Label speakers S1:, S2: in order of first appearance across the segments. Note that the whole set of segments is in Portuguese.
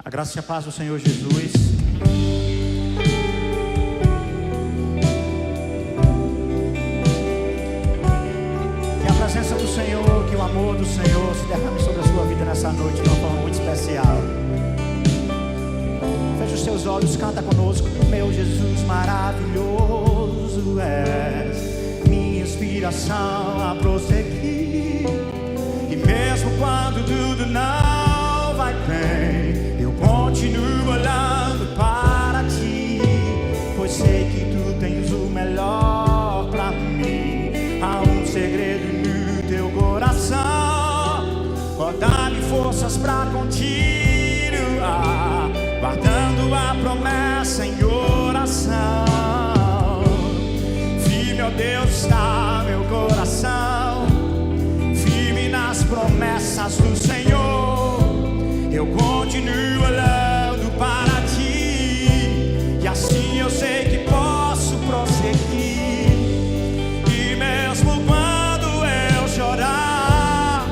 S1: A graça e a paz do Senhor Jesus. Que a presença do Senhor, que o amor do Senhor se derrame sobre a sua vida nessa noite de uma forma muito especial. Feche os seus olhos, canta conosco. Meu Jesus maravilhoso és, minha inspiração a prosseguir. E mesmo quando tudo não vai bem, eu continuo olhando para ti, pois sei que tu tens o melhor pra mim. Há um segredo no teu coração, ó, dá-me forças pra continuar, guardando a promessa em oração. Firme, ó Deus, está meu coração, firme nas promessas do Senhor. Eu continuo olhando para ti, e assim eu sei que posso prosseguir. E mesmo quando eu chorar,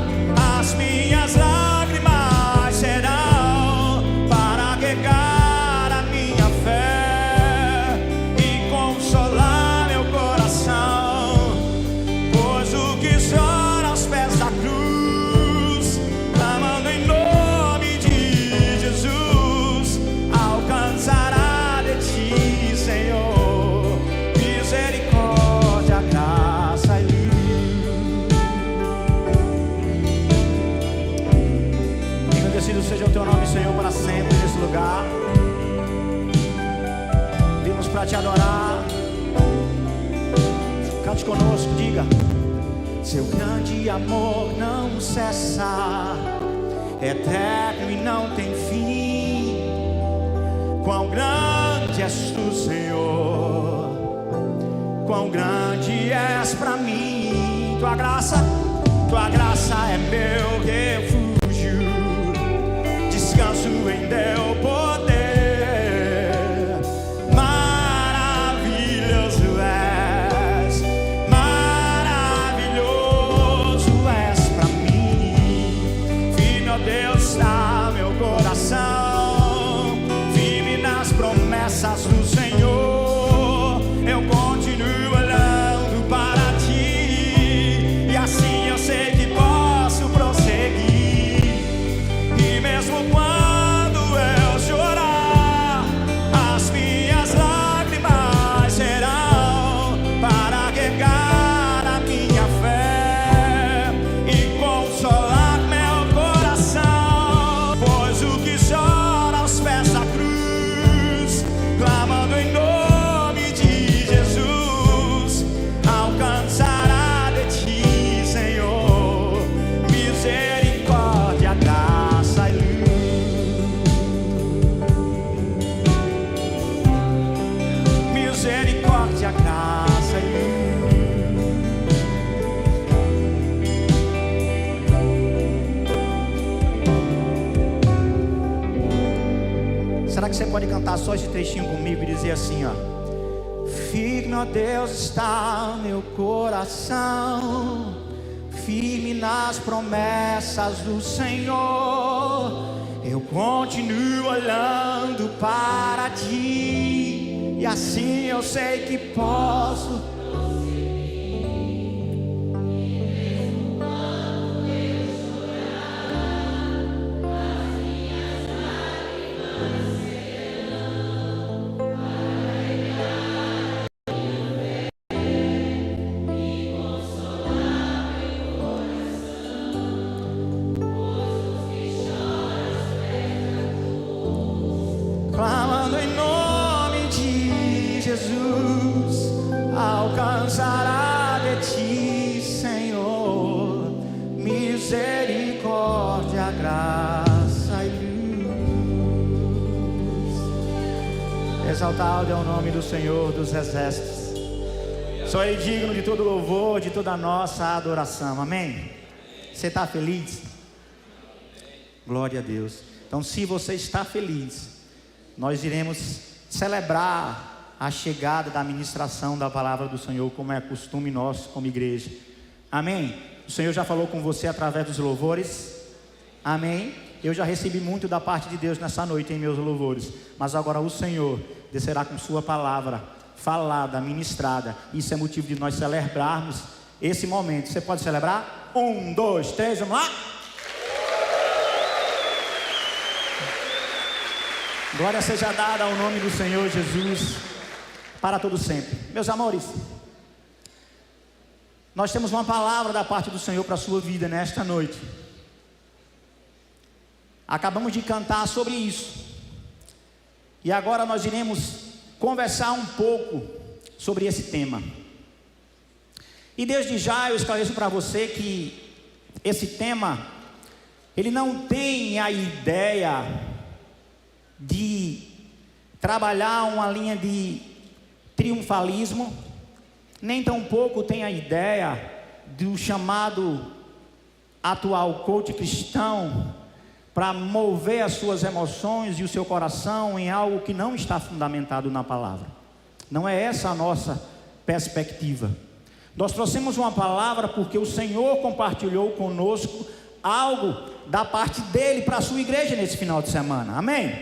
S1: as minhas lágrimas serão para regar a minha fé e consolar meu coração. Pois o que chora aos pés da cruz, clamando em nome de Jesus, alcançará de ti, Senhor, misericórdia, graça e luz. Engrandecido seja o teu nome, Senhor, para sempre nesse lugar. Vimos para te adorar. Cante conosco, diga: seu grande amor não cessa, é eterno e não tem fim. Quão grande és tu, Senhor, quão grande és pra mim. Tua graça é meu refúgio, descanso em teu poder. Maravilhoso és, maravilhoso és pra mim. Firme, ó Deus, está meu coração, firme nas promessas do Senhor. Eu continuo olhando para ti, e assim eu sei que posso prosseguir. E mesmo quando eu chorar, as minhas lágrimas serão para regar a minha fé e consolar meu coração. Pois o que chora aos pés da cruz, clamando em nome de Jesus, alcançará de ti, Senhor, misericórdia, graça e luz. Misericórdia, graça e luz. Será que você pode cantar só esse trechinho comigo e dizer assim, ó: firme, ó Deus, está meu coração, firme nas promessas do Senhor. Eu continuo olhando para ti, e assim eu sei que posso. Clamando em nome de Jesus, alcançará de ti, Senhor, misericórdia, graça e luz. Exaltado é o nome do Senhor dos exércitos. Só Ele digno de todo louvor, de toda a nossa adoração. Amém? Você está feliz? Glória a Deus. Então, se você está feliz, nós iremos celebrar a chegada da ministração da palavra do Senhor, como é costume nosso como igreja. Amém? O Senhor já falou com você através dos louvores. Amém? Eu já recebi muito da parte de Deus nessa noite em meus louvores, mas agora o Senhor descerá com sua palavra, falada, ministrada. Isso é motivo de nós celebrarmos esse momento. Você pode celebrar? 1, 2, 3, vamos lá? Glória seja dada ao nome do Senhor Jesus, para todo sempre. Meus amores, nós temos uma palavra da parte do Senhor para a sua vida nesta noite. Acabamos de cantar sobre isso, e agora nós iremos conversar um pouco sobre esse tema. E desde já eu esclareço para você que esse tema, ele não tem a ideia de trabalhar uma linha de triunfalismo, nem tampouco tem a ideia do chamado atual coach cristão para mover as suas emoções e o seu coração em algo que não está fundamentado na palavra. Não é essa a nossa perspectiva. Nós trouxemos uma palavra porque o Senhor compartilhou conosco algo da parte dele para a sua igreja nesse final de semana, amém?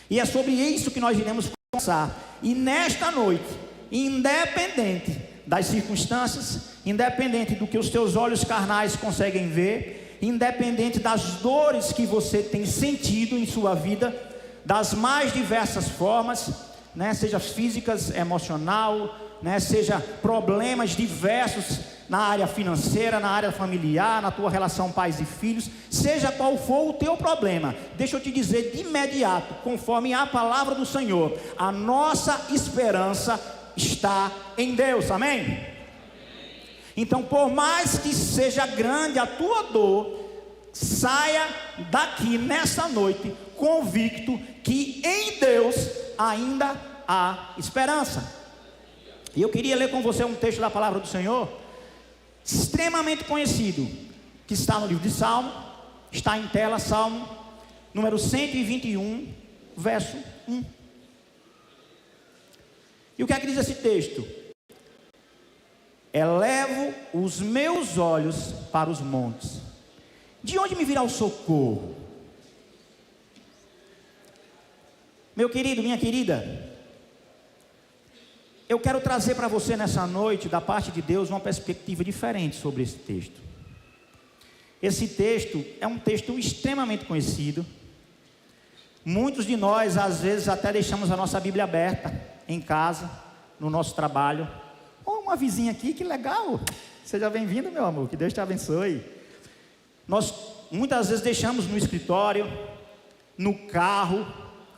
S1: E é sobre isso que nós iremos conversar. E nesta noite, independente das circunstâncias, independente do que os teus olhos carnais conseguem ver, independente das dores que você tem sentido em sua vida, das mais diversas formas, né, seja físicas, emocional, né, seja problemas diversos na área financeira, na área familiar, na tua relação pais e filhos, seja qual for o teu problema, deixa eu te dizer de imediato, conforme a palavra do Senhor, a nossa esperança está em Deus, amém? Então, por mais que seja grande a tua dor, saia daqui nessa noite convicto que em Deus ainda há esperança. E eu queria ler com você um texto da palavra do Senhor, extremamente conhecido, que está no livro de Salmo, está em tela, Salmo número 121, verso 1. E o que é que diz esse texto? Elevo os meus olhos para os montes, de onde me virá o socorro? Meu querido, minha querida, eu quero trazer para você nessa noite, da parte de Deus, uma perspectiva diferente sobre esse texto. Esse texto é um texto extremamente conhecido. Muitos de nós, às vezes, até deixamos a nossa Bíblia aberta, em casa, no nosso trabalho. Oh, uma vizinha aqui, que legal! Seja bem-vindo, meu amor, que Deus te abençoe. Nós, muitas vezes, deixamos no escritório, no carro,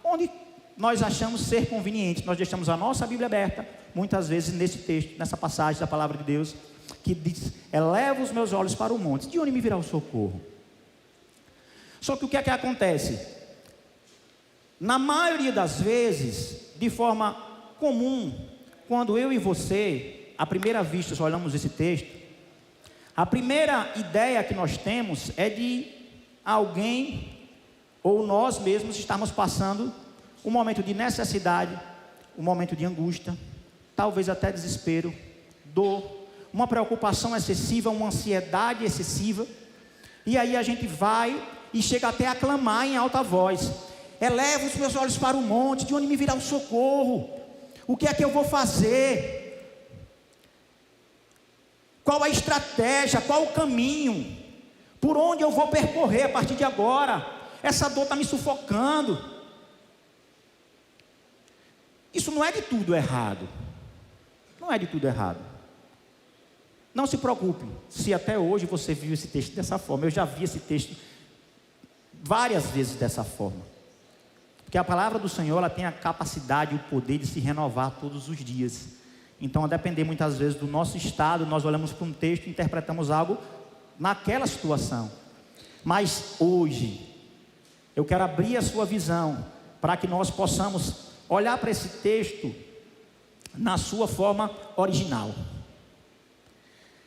S1: onde nós achamos ser conveniente. Nós deixamos a nossa Bíblia aberta, muitas vezes nesse texto, nessa passagem da palavra de Deus, que diz: eleva os meus olhos para o monte, de onde me virá o socorro? Só que o que é que acontece? Na maioria das vezes, de forma comum, quando eu e você, à primeira vista, só olhamos esse texto, a primeira ideia que nós temos é de alguém, ou nós mesmos, estarmos passando um momento de necessidade, um momento de angústia, talvez até desespero, dor, uma preocupação excessiva, uma ansiedade excessiva, e aí a gente vai e chega até a clamar em alta voz: eleva os meus olhos para o monte, de onde me virá o socorro? O que é que eu vou fazer? Qual a estratégia? Qual o caminho? Por onde eu vou percorrer a partir de agora? Essa dor está me sufocando. Isso não é de tudo errado. Não é de tudo errado. Não se preocupe se até hoje você viu esse texto dessa forma. Eu já vi esse texto várias vezes dessa forma. Porque a palavra do Senhor, ela tem a capacidade e o poder de se renovar todos os dias. Então, a depender muitas vezes do nosso estado, nós olhamos para um texto e interpretamos algo naquela situação. Mas hoje, eu quero abrir a sua visão para que nós possamos olhar para esse texto na sua forma original.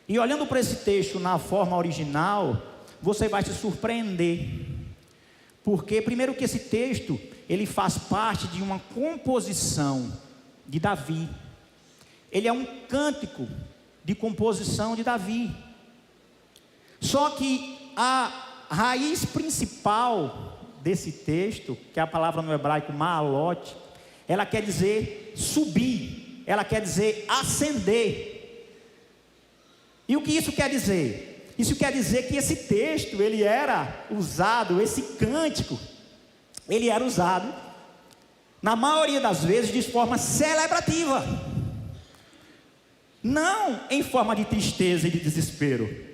S1: E olhando para esse texto na forma original, você vai se surpreender. Porque primeiro que esse texto, ele faz parte de uma composição de Davi. Ele é um cântico de composição de Davi. Só que a raiz principal desse texto, que é a palavra no hebraico ma'alot, ela quer dizer subir, ela quer dizer ascender. E o que isso quer dizer? Isso quer dizer que esse texto, ele era usado, esse cântico, ele era usado, na maioria das vezes, de forma celebrativa, não em forma de tristeza e de desespero.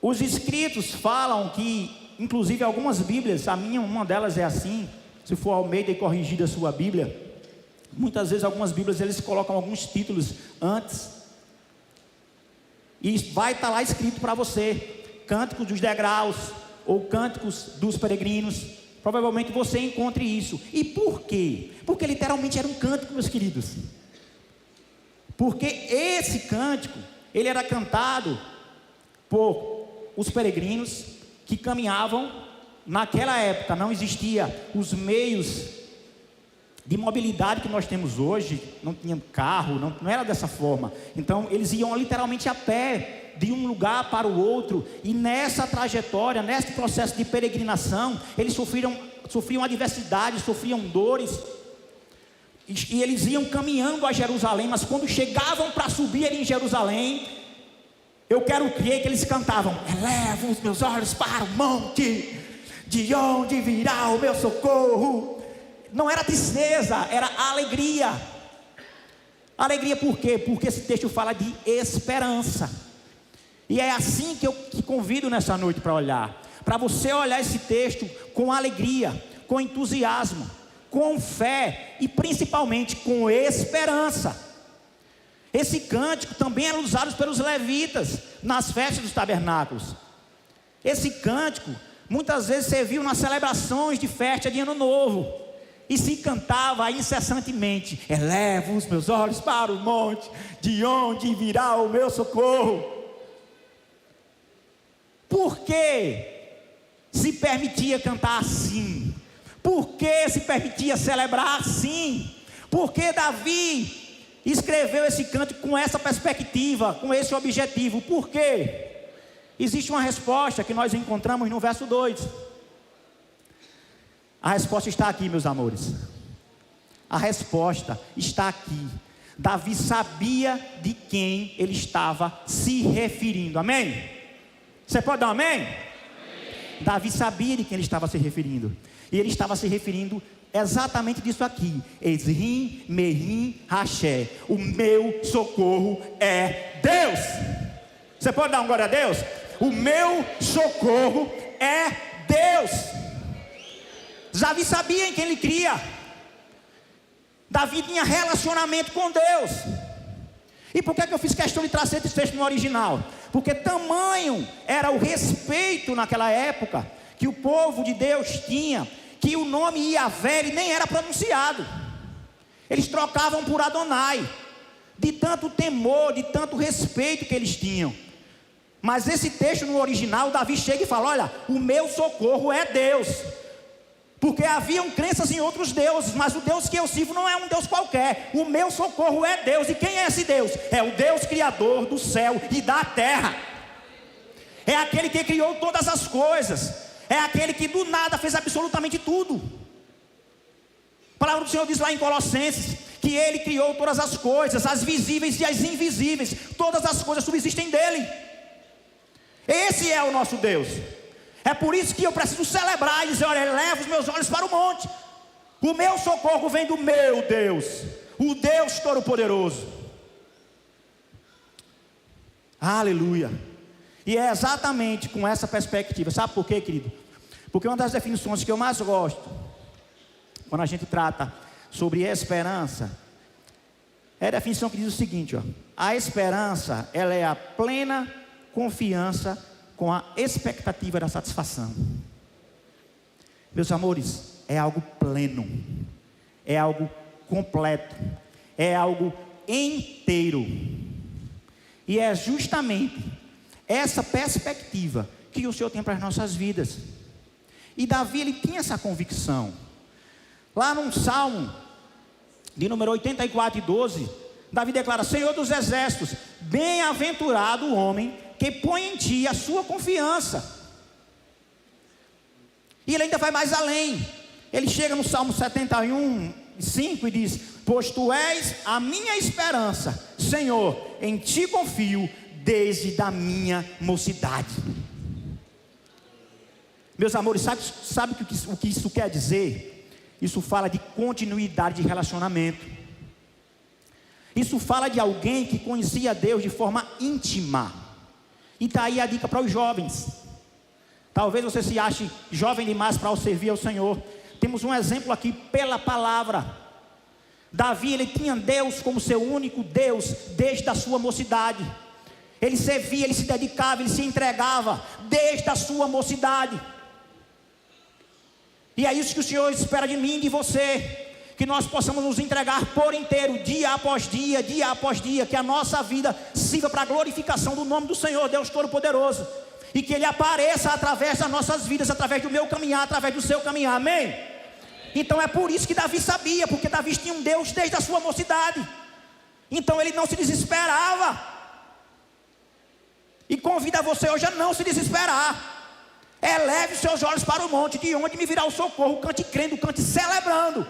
S1: Os escritos falam que, inclusive algumas bíblias, a minha, uma delas é assim, se for Almeida e corrigida a sua Bíblia, muitas vezes algumas bíblias eles colocam alguns títulos antes, e vai estar lá escrito para você, Cânticos dos Degraus, ou Cânticos dos Peregrinos, provavelmente você encontre isso. E por quê? Porque literalmente era um cântico, meus queridos, porque esse cântico, ele era cantado por os peregrinos que caminhavam. Naquela época não existia os meios de mobilidade que nós temos hoje, não tinha carro, não era dessa forma. Então eles iam literalmente a pé de um lugar para o outro, e nessa trajetória, nesse processo de peregrinação, eles sofriam adversidades, sofriam dores, e eles iam caminhando a Jerusalém, mas quando chegavam para subir em Jerusalém, eu quero crer que eles cantavam: eleva os meus olhos para o monte, de onde virá o meu socorro. Não era tristeza, era alegria. Alegria por quê? Porque esse texto fala de esperança. E é assim que eu te convido nessa noite para olhar. Para você olhar esse texto com alegria, com entusiasmo, com fé e principalmente com esperança. Esse cântico também era usado pelos levitas nas festas dos tabernáculos. Esse cântico muitas vezes serviu nas celebrações de festa de ano novo, e se cantava incessantemente: eleva os meus olhos para o monte, de onde virá o meu socorro. Por que se permitia cantar assim? Por que se permitia celebrar assim? Porque Davi escreveu esse cântico com essa perspectiva, com esse objetivo. Por quê? Existe uma resposta que nós encontramos no verso 2. A resposta está aqui, meus amores. A resposta está aqui. Davi sabia de quem ele estava se referindo. Amém? Você pode dar um amém? Amém. Davi sabia de quem ele estava se referindo. E ele estava se referindo exatamente disso aqui: Ezrim, Merim, Raché. O meu socorro é Deus. Você pode dar um glória a Deus? O meu socorro é Deus. Davi sabia em quem ele cria. Davi tinha relacionamento com Deus. E por que eu fiz questão de trazer esse texto no original? Porque tamanho era o respeito naquela época que o povo de Deus tinha, que o nome Iavé nem era pronunciado. Eles trocavam por Adonai, de tanto temor, de tanto respeito que eles tinham. Mas esse texto no original, Davi chega e fala: olha, o meu socorro é Deus. Porque haviam crenças em outros deuses, mas o Deus que eu sirvo não é um Deus qualquer. O meu socorro é Deus. E quem é esse Deus? É o Deus criador do céu e da terra. É aquele que criou todas as coisas. É aquele que do nada fez absolutamente tudo. A palavra do Senhor diz lá em Colossenses que Ele criou todas as coisas, as visíveis e as invisíveis. Todas as coisas subsistem dEle. Esse é o nosso Deus. É por isso que eu preciso celebrar e dizer: olha, eleva os meus olhos para o monte. O meu socorro vem do meu Deus, o Deus Todo-Poderoso. Aleluia. E é exatamente com essa perspectiva. Sabe por quê, querido? Porque uma das definições que eu mais gosto, quando a gente trata sobre esperança, é a definição que diz o seguinte, ó: a esperança, ela é a plena confiança com a expectativa da satisfação. Meus amores, é algo pleno, é algo completo, é algo inteiro. E é justamente essa perspectiva que o Senhor tem para as nossas vidas. E Davi, ele tinha essa convicção. Lá no Salmo de número 84:12, Davi declara: Senhor dos exércitos, bem-aventurado o homem que põe em ti a sua confiança. E ele ainda vai mais além. Ele chega no Salmo 71, 5 e diz: pois tu és a minha esperança, Senhor, em ti confio desde a minha mocidade. Meus amores, sabe o que isso quer dizer? Isso fala de continuidade de relacionamento. Isso fala de alguém que conhecia Deus de forma íntima. E está aí a dica para os jovens. Talvez você se ache jovem demais para servir ao Senhor. Temos um exemplo aqui pela palavra. Davi, ele tinha Deus como seu único Deus desde a sua mocidade. Ele servia, ele se dedicava, ele se entregava desde a sua mocidade. E é isso que o Senhor espera de mim e de você, que nós possamos nos entregar por inteiro, dia após dia, que a nossa vida sirva para a glorificação do nome do Senhor, Deus Todo-Poderoso, e que Ele apareça através das nossas vidas, através do meu caminhar, através do seu caminhar, amém? Então é por isso que Davi sabia, porque Davi tinha um Deus desde a sua mocidade, então ele não se desesperava, e convida você hoje a não se desesperar. Eleve os seus olhos para o monte, de onde me virá o socorro. Cante crendo, cante celebrando,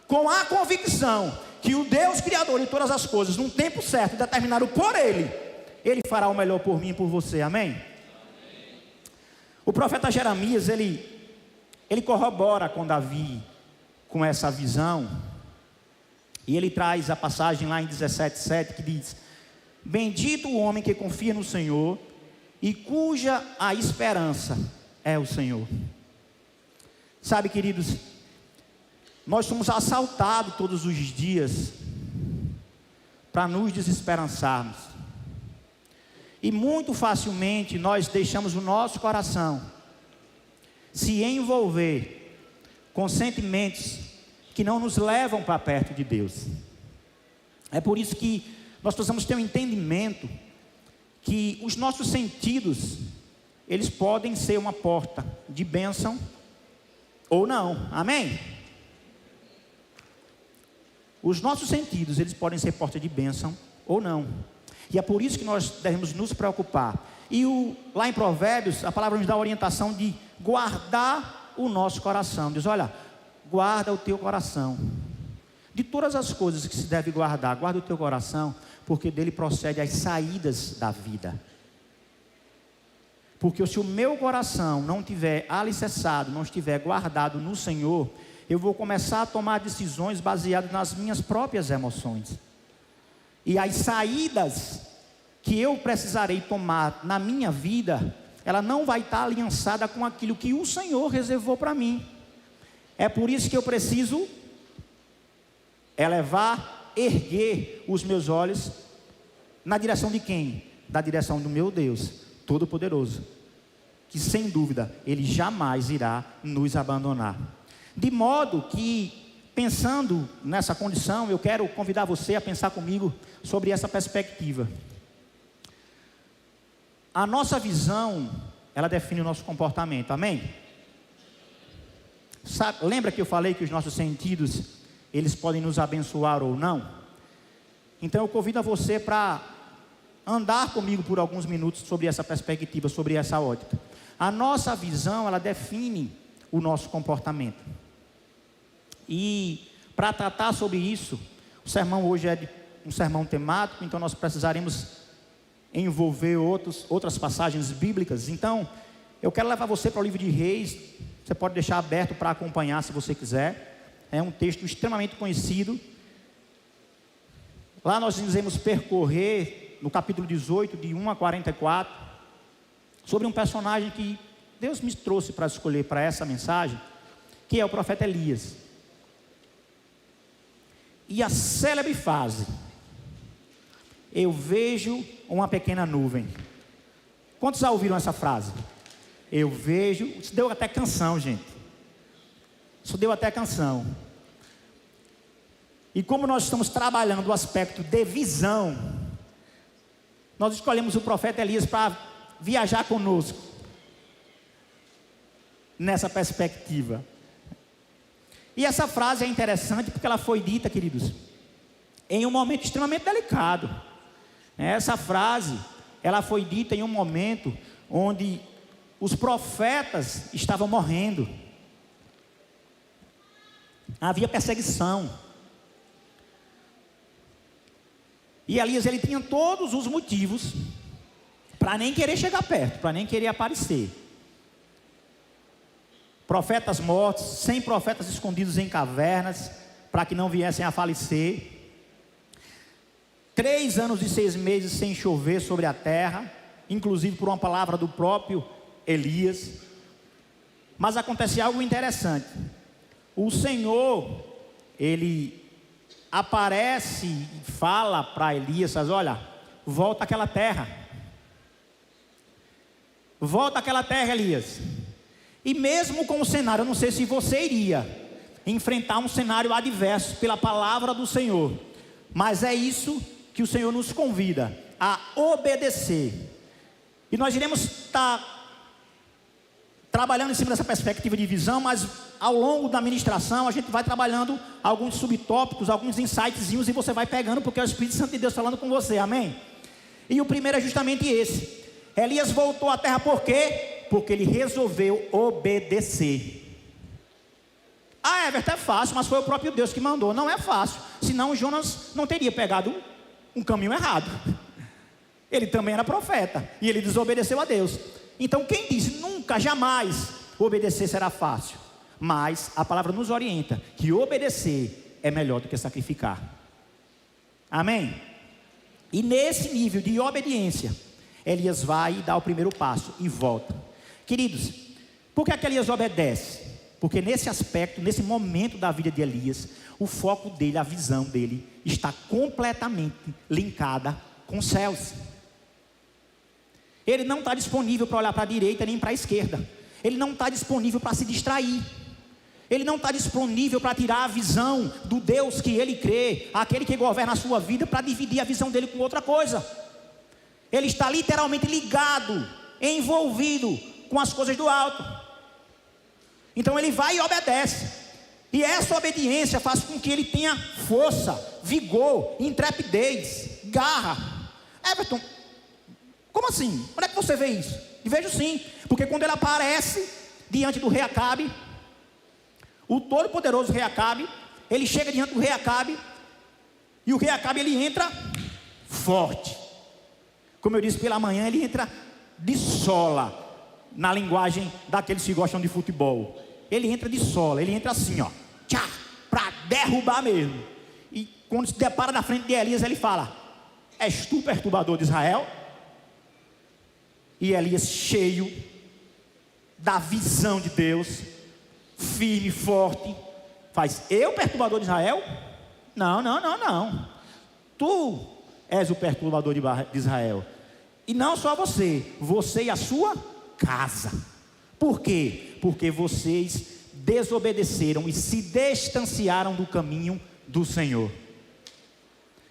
S1: com a convicção que o Deus Criador de todas as coisas, num tempo certo, determinado por Ele, Ele fará o melhor por mim e por você, amém? Amém. O profeta Jeremias, ele corrobora com Davi, com essa visão, e ele traz a passagem lá em 17:7, que diz: bendito o homem que confia no Senhor, e cuja a esperança é o Senhor. Sabe, queridos, nós somos assaltados todos os dias para nos desesperançarmos, e muito facilmente nós deixamos o nosso coração se envolver com sentimentos que não nos levam para perto de Deus. É por isso que nós precisamos ter um entendimento que os nossos sentidos, eles podem ser uma porta de bênção ou não, amém? Os nossos sentidos, eles podem ser porta de bênção ou não, e é por isso que nós devemos nos preocupar. E lá em Provérbios, a palavra nos dá a orientação de guardar o nosso coração. Diz: olha, guarda o teu coração, de todas as coisas que se deve guardar, guarda o teu coração, porque dele procede as saídas da vida. Porque se o meu coração não estiver alicerçado, não estiver guardado no Senhor, eu vou começar a tomar decisões baseadas nas minhas próprias emoções. E as saídas que eu precisarei tomar na minha vida, ela não vai estar aliançada com aquilo que o Senhor reservou para mim. É por isso que eu preciso erguer os meus olhos na direção de quem? Da direção do meu Deus Todo-Poderoso, que sem dúvida Ele jamais irá nos abandonar. De modo que, pensando nessa condição, eu quero convidar você a pensar comigo sobre essa perspectiva. A nossa visão, ela define o nosso comportamento, amém? Lembra que eu falei que os nossos sentidos, eles podem nos abençoar ou não? Então eu convido a você para andar comigo por alguns minutos sobre essa perspectiva, sobre essa ótica. A nossa visão, ela define o nosso comportamento. E para tratar sobre isso, o sermão hoje é um sermão temático, então nós precisaremos envolver outras passagens bíblicas. Então eu quero levar você para o livro de Reis. Você pode deixar aberto para acompanhar se você quiser. É um texto extremamente conhecido. Lá nós dizemos percorrer, no capítulo 18, de 1 a 44, sobre um personagem que Deus me trouxe para escolher para essa mensagem, que é o profeta Elias. E a célebre frase: eu vejo uma pequena nuvem. Quantos já ouviram essa frase? Eu vejo. Isso deu até canção, gente. Isso deu até canção. E como nós estamos trabalhando o aspecto de visão, nós escolhemos o profeta Elias para viajar conosco nessa perspectiva. E essa frase é interessante porque ela foi dita, queridos, em um momento extremamente delicado. Essa frase, ela foi dita em um momento onde os profetas estavam morrendo. Havia perseguição. E Elias, ele tinha todos os motivos para nem querer chegar perto, para nem querer aparecer. Profetas mortos, 100 profetas escondidos em cavernas, para que não viessem a falecer. 3 anos e 6 meses sem chover sobre a terra, inclusive por uma palavra do próprio Elias. Mas acontece algo interessante. O Senhor, ele aparece e fala para Elias: olha, volta àquela terra. Volta àquela terra, Elias. E mesmo com o cenário, eu não sei se você iria enfrentar um cenário adverso pela palavra do Senhor, mas é isso que o Senhor nos convida a obedecer. E nós iremos estar trabalhando em cima dessa perspectiva de visão, mas ao longo da ministração a gente vai trabalhando alguns subtópicos, alguns insightzinhos, e você vai pegando, porque é o Espírito Santo de Deus falando com você, amém? E o primeiro é justamente esse. Elias voltou à terra por quê? Porque ele resolveu obedecer. Ah, Everton, é fácil, mas foi o próprio Deus que mandou. Não é fácil, senão Jonas não teria pegado um caminho errado. Ele também era profeta, e ele desobedeceu a Deus. Então quem diz nunca, jamais obedecer será fácil? Mas a palavra nos orienta que obedecer é melhor do que sacrificar. Amém? E nesse nível de obediência, Elias vai dar o primeiro passo e volta. Queridos, por que Elias obedece? Porque nesse aspecto, nesse momento da vida de Elias, o foco dele, a visão dele está completamente linkada com os céus. Ele não está disponível para olhar para a direita nem para a esquerda. Ele não está disponível para se distrair. Ele não está disponível para tirar a visão do Deus que ele crê, aquele que governa a sua vida, para dividir a visão dele com outra coisa. Ele está literalmente ligado, envolvido com as coisas do alto. Então ele vai e obedece. E essa obediência faz com que ele tenha força, vigor, intrepidez, garra. Everton, como assim? Onde é que você vê isso? E vejo sim, porque quando ele aparece diante do rei Acabe, o todo-poderoso rei Acabe, ele chega diante do rei Acabe, e o rei Acabe, ele entra forte. Como eu disse pela manhã, ele entra de sola, na linguagem daqueles que gostam de futebol. Ele entra de sola, ele entra assim, ó, tchá, para derrubar mesmo. E quando se depara na frente de Elias, ele fala: és tu perturbador de Israel? E Elias, cheio da visão de Deus, firme, forte, faz: eu perturbador de Israel? Não. Tu és o perturbador de Israel. E não só você e a sua casa. Por quê? Porque vocês desobedeceram e se distanciaram do caminho do Senhor.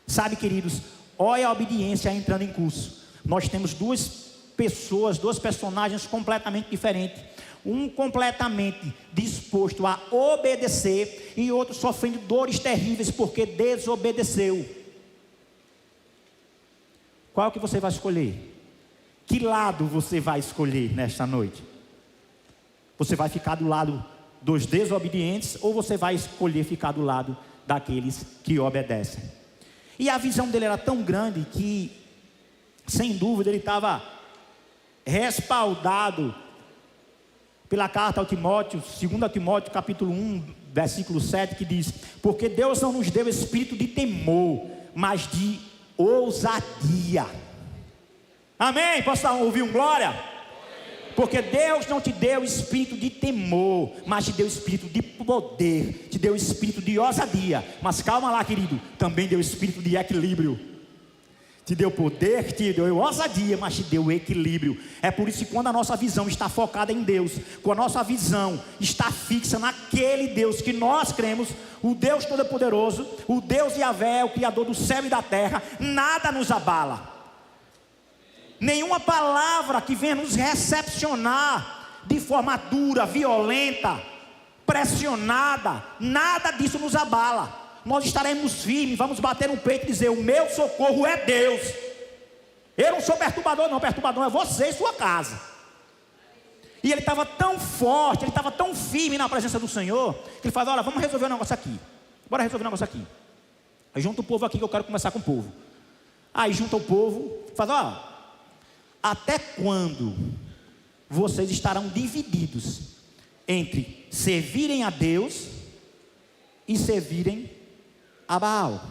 S1: Sabe, queridos, olha a obediência entrando em curso. Nós temos duas personagens completamente diferentes. Um completamente disposto a obedecer, e outro sofrendo dores terríveis porque desobedeceu. Qual que você vai escolher? Que lado você vai escolher nesta noite? Você vai ficar do lado dos desobedientes, ou você vai escolher ficar do lado daqueles que obedecem? E a visão dele era tão grande que, sem dúvida, ele estava respaldado pela carta ao Timóteo, 2 Timóteo capítulo 1, versículo 7, que diz: porque Deus não nos deu espírito de temor, mas de ousadia. Amém? Posso ouvir um glória? Porque Deus não te deu espírito de temor, mas te deu espírito de poder, te deu espírito de ousadia. Mas calma lá, querido, também deu espírito de equilíbrio. Te deu poder, te deu ousadia, mas te deu equilíbrio. É por isso que quando a nossa visão está focada em Deus, quando a nossa visão está fixa naquele Deus que nós cremos, o Deus Todo-Poderoso, o Deus Yahvé, o Criador do céu e da terra, nada nos abala. Nenhuma palavra que venha nos recepcionar de forma dura, violenta, pressionada, nada disso nos abala. Nós estaremos firmes, vamos bater no peito e dizer: o meu socorro é Deus. Eu não sou perturbador não, perturbador é você e sua casa. E ele estava tão forte, ele estava tão firme na presença do Senhor, que ele falou: olha, vamos resolver um negócio aqui. Bora resolver um negócio aqui. Aí junta o povo aqui que eu quero conversar com o povo. Aí junta o povo, fala: ó, até quando vocês estarão divididos entre servirem a Deus e servirem a Baal?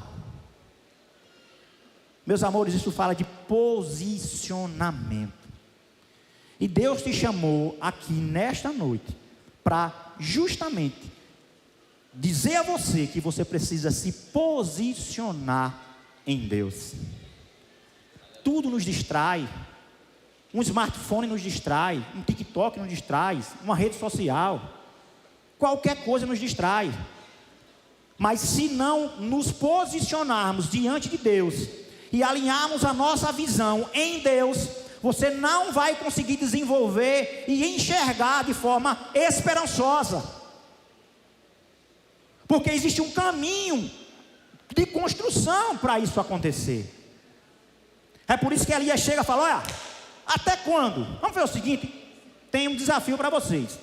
S1: Meus amores, isso fala de posicionamento. E Deus te chamou aqui nesta noite para justamente dizer a você que você precisa se posicionar em Deus. Tudo nos distrai. Um smartphone nos distrai, um TikTok nos distrai, uma rede social, qualquer coisa nos distrai. Mas se não nos posicionarmos diante de Deus e alinharmos a nossa visão em Deus, você não vai conseguir desenvolver e enxergar de forma esperançosa. Porque existe um caminho de construção para isso acontecer. É por isso que Elias chega e fala: olha, até quando? Vamos ver o seguinte, tem um desafio para vocês.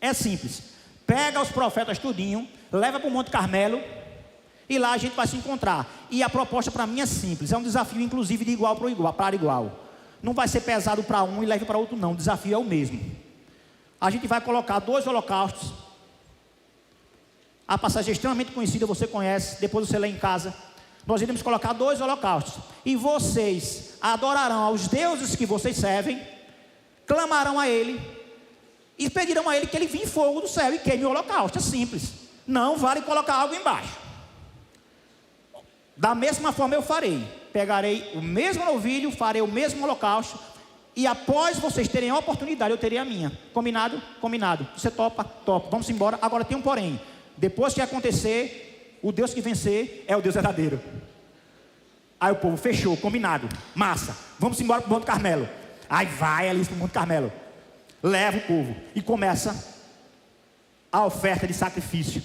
S1: É simples. Pega os profetas tudinho, leva para o Monte Carmelo, e lá a gente vai se encontrar. E a proposta para mim é simples, é um desafio inclusive de igual para igual. Não vai ser pesado para um e leve para outro não, o desafio é o mesmo. A gente vai colocar 2 holocaustos. A passagem é extremamente conhecida, você conhece, depois você lê em casa. Nós iremos colocar 2 holocaustos, e vocês adorarão aos deuses que vocês servem, clamarão a Ele, e pedirão a Ele que Ele vinha em fogo do céu e queime o holocausto. É simples, não vale colocar algo embaixo. Da mesma forma eu farei, pegarei o mesmo novilho, farei o mesmo holocausto, e após vocês terem a oportunidade, eu terei a minha. Combinado? Combinado. Você topa? Topa. Vamos embora. Agora tem um porém: depois que acontecer, o Deus que vencer é o Deus verdadeiro. Aí o povo: fechou, combinado, massa, vamos embora para o Monte Carmelo. Aí vai ali para o Monte Carmelo, leva o povo e começa a oferta de sacrifício.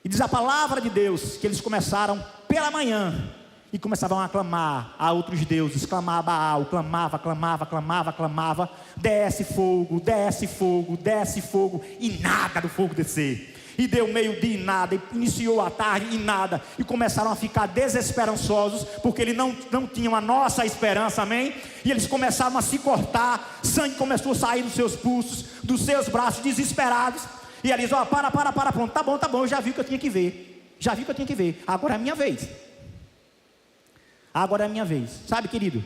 S1: E diz a palavra de Deus que eles começaram pela manhã e começavam a clamar a outros deuses, clamar a Baal, clamava, desce fogo, desce fogo, desce fogo, e nada do fogo descer. E deu meio-dia e nada, e iniciou a tarde e nada, e começaram a ficar desesperançosos, porque eles não tinham a nossa esperança, amém? E eles começaram a se cortar, sangue começou a sair dos seus pulsos, dos seus braços, desesperados. E eles: ó, para, pronto, tá bom, eu já vi o que eu tinha que ver, agora é a minha vez. Agora é a minha vez. Sabe, querido,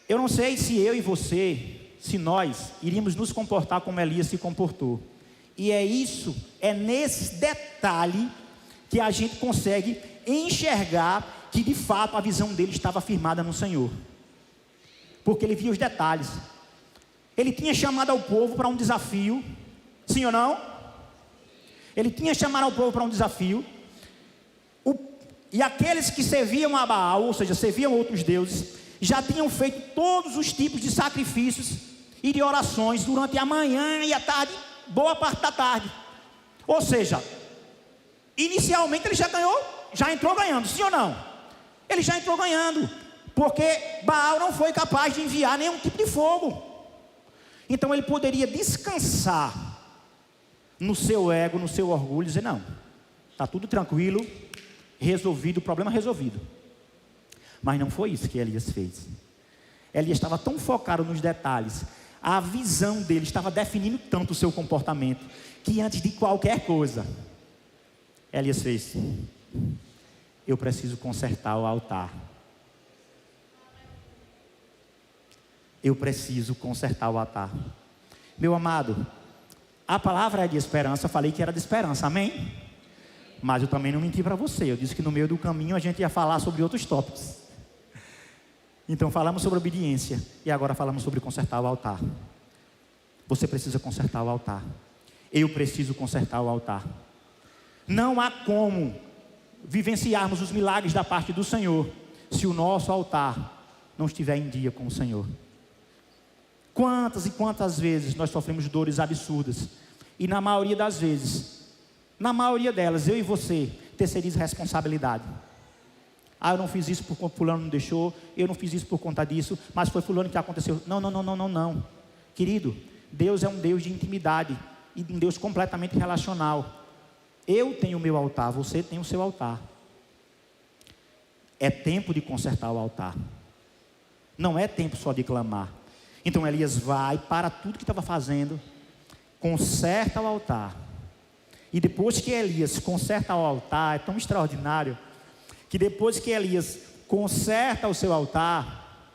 S1: eu não sei se eu e você, se nós iríamos nos comportar como Elias se comportou. E é nesse detalhe que a gente consegue enxergar que de fato a visão dele estava firmada no Senhor. Porque ele via os detalhes. Ele tinha chamado ao povo para um desafio, sim ou não? Ele tinha chamado ao povo para um desafio. E aqueles que serviam a Baal, ou seja, serviam outros deuses, já tinham feito todos os tipos de sacrifícios e de orações durante a manhã e a tarde, boa parte da tarde. Ou seja, inicialmente ele já entrou ganhando, sim ou não? Ele já entrou ganhando, porque Baal não foi capaz de enviar nenhum tipo de fogo. Então ele poderia descansar no seu ego, no seu orgulho, e dizer: não, está tudo tranquilo, resolvido, o problema resolvido. Mas não foi isso que Elias fez. Elias estava tão focado nos detalhes, a visão dele estava definindo tanto o seu comportamento, que antes de qualquer coisa, Elias fez: eu preciso consertar o altar. Eu preciso consertar o altar. Meu amado, a palavra é de esperança, eu falei que era de esperança, amém? Mas eu também não menti para você, eu disse que no meio do caminho a gente ia falar sobre outros tópicos. Então falamos sobre obediência, e agora falamos sobre consertar o altar. Você precisa consertar o altar. Eu preciso consertar o altar. Não há como vivenciarmos os milagres da parte do Senhor se o nosso altar não estiver em dia com o Senhor. Quantas e quantas vezes nós sofremos dores absurdas, e na maioria das vezes, na maioria delas, eu e você terceiriza responsabilidade. Ah, eu não fiz isso porque fulano não deixou, eu não fiz isso por conta disso, mas foi fulano que aconteceu. Não, não, não, não, não, não. Querido, Deus é um Deus de intimidade e um Deus completamente relacional. Eu tenho o meu altar, você tem o seu altar. É tempo de consertar o altar. Não é tempo só de clamar. Então Elias vai, para tudo que estava fazendo, conserta o altar. E depois que Elias conserta o altar, é tão extraordinário, que depois que Elias conserta o seu altar,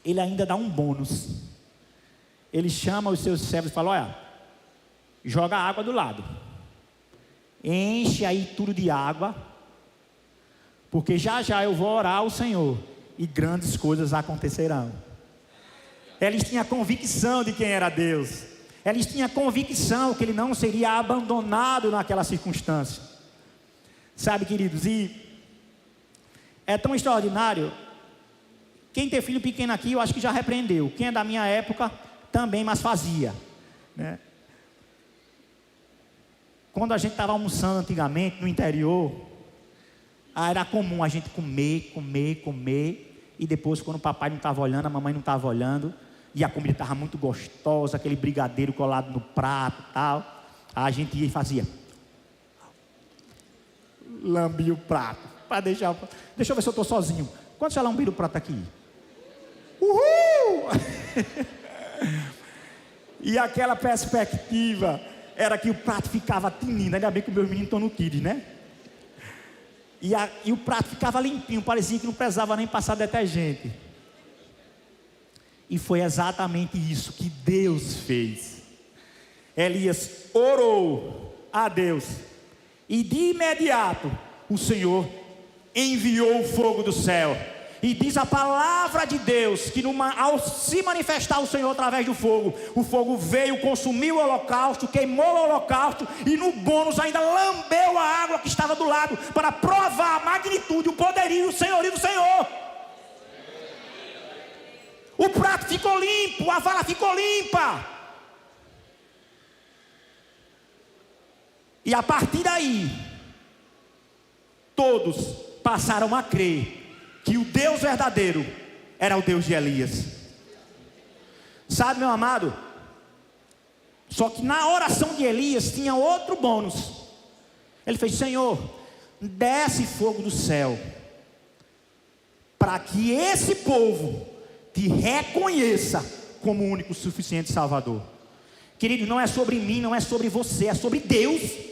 S1: ele ainda dá um bônus. Ele chama os seus servos e fala: olha, joga a água do lado, enche aí tudo de água, porque já já eu vou orar ao Senhor e grandes coisas acontecerão. Eles tinham convicção de quem era Deus. Eles tinham convicção que ele não seria abandonado naquela circunstância. Sabe, queridos, e é tão extraordinário. Quem tem filho pequeno aqui, eu acho que já repreendeu. Quem é da minha época, também, mas fazia, né? Quando a gente estava almoçando antigamente no interior, era comum a gente comer, e depois, quando o papai não estava olhando, a mamãe não estava olhando, e a comida estava muito gostosa, aquele brigadeiro colado no prato e tal, a gente ia e fazia, lambia o prato, para deixa eu ver se eu estou sozinho. Quantos já lambiram o prato aqui? Uhul! E aquela perspectiva era que o prato ficava tinindo. Ainda bem que meus meninos estão no Kids, né? E o prato ficava limpinho, parecia que não precisava nem passar detergente. E foi exatamente isso que Deus fez. Elias orou a Deus, e de imediato o Senhor enviou o fogo do céu. E diz a palavra de Deus que ao se manifestar o Senhor através do fogo, o fogo veio, consumiu o holocausto, queimou o holocausto, e no bônus ainda lambeu a água que estava do lado, para provar a magnitude, o poderio, o senhorio do Senhor. O prato ficou limpo, a vara ficou limpa. E a partir daí, todos passaram a crer que o Deus verdadeiro era o Deus de Elias. Sabe, meu amado, só que na oração de Elias tinha outro bônus. Ele fez: Senhor, desce fogo do céu, para que esse povo te reconheça como o único suficiente Salvador. Querido, não é sobre mim, não é sobre você, é sobre Deus.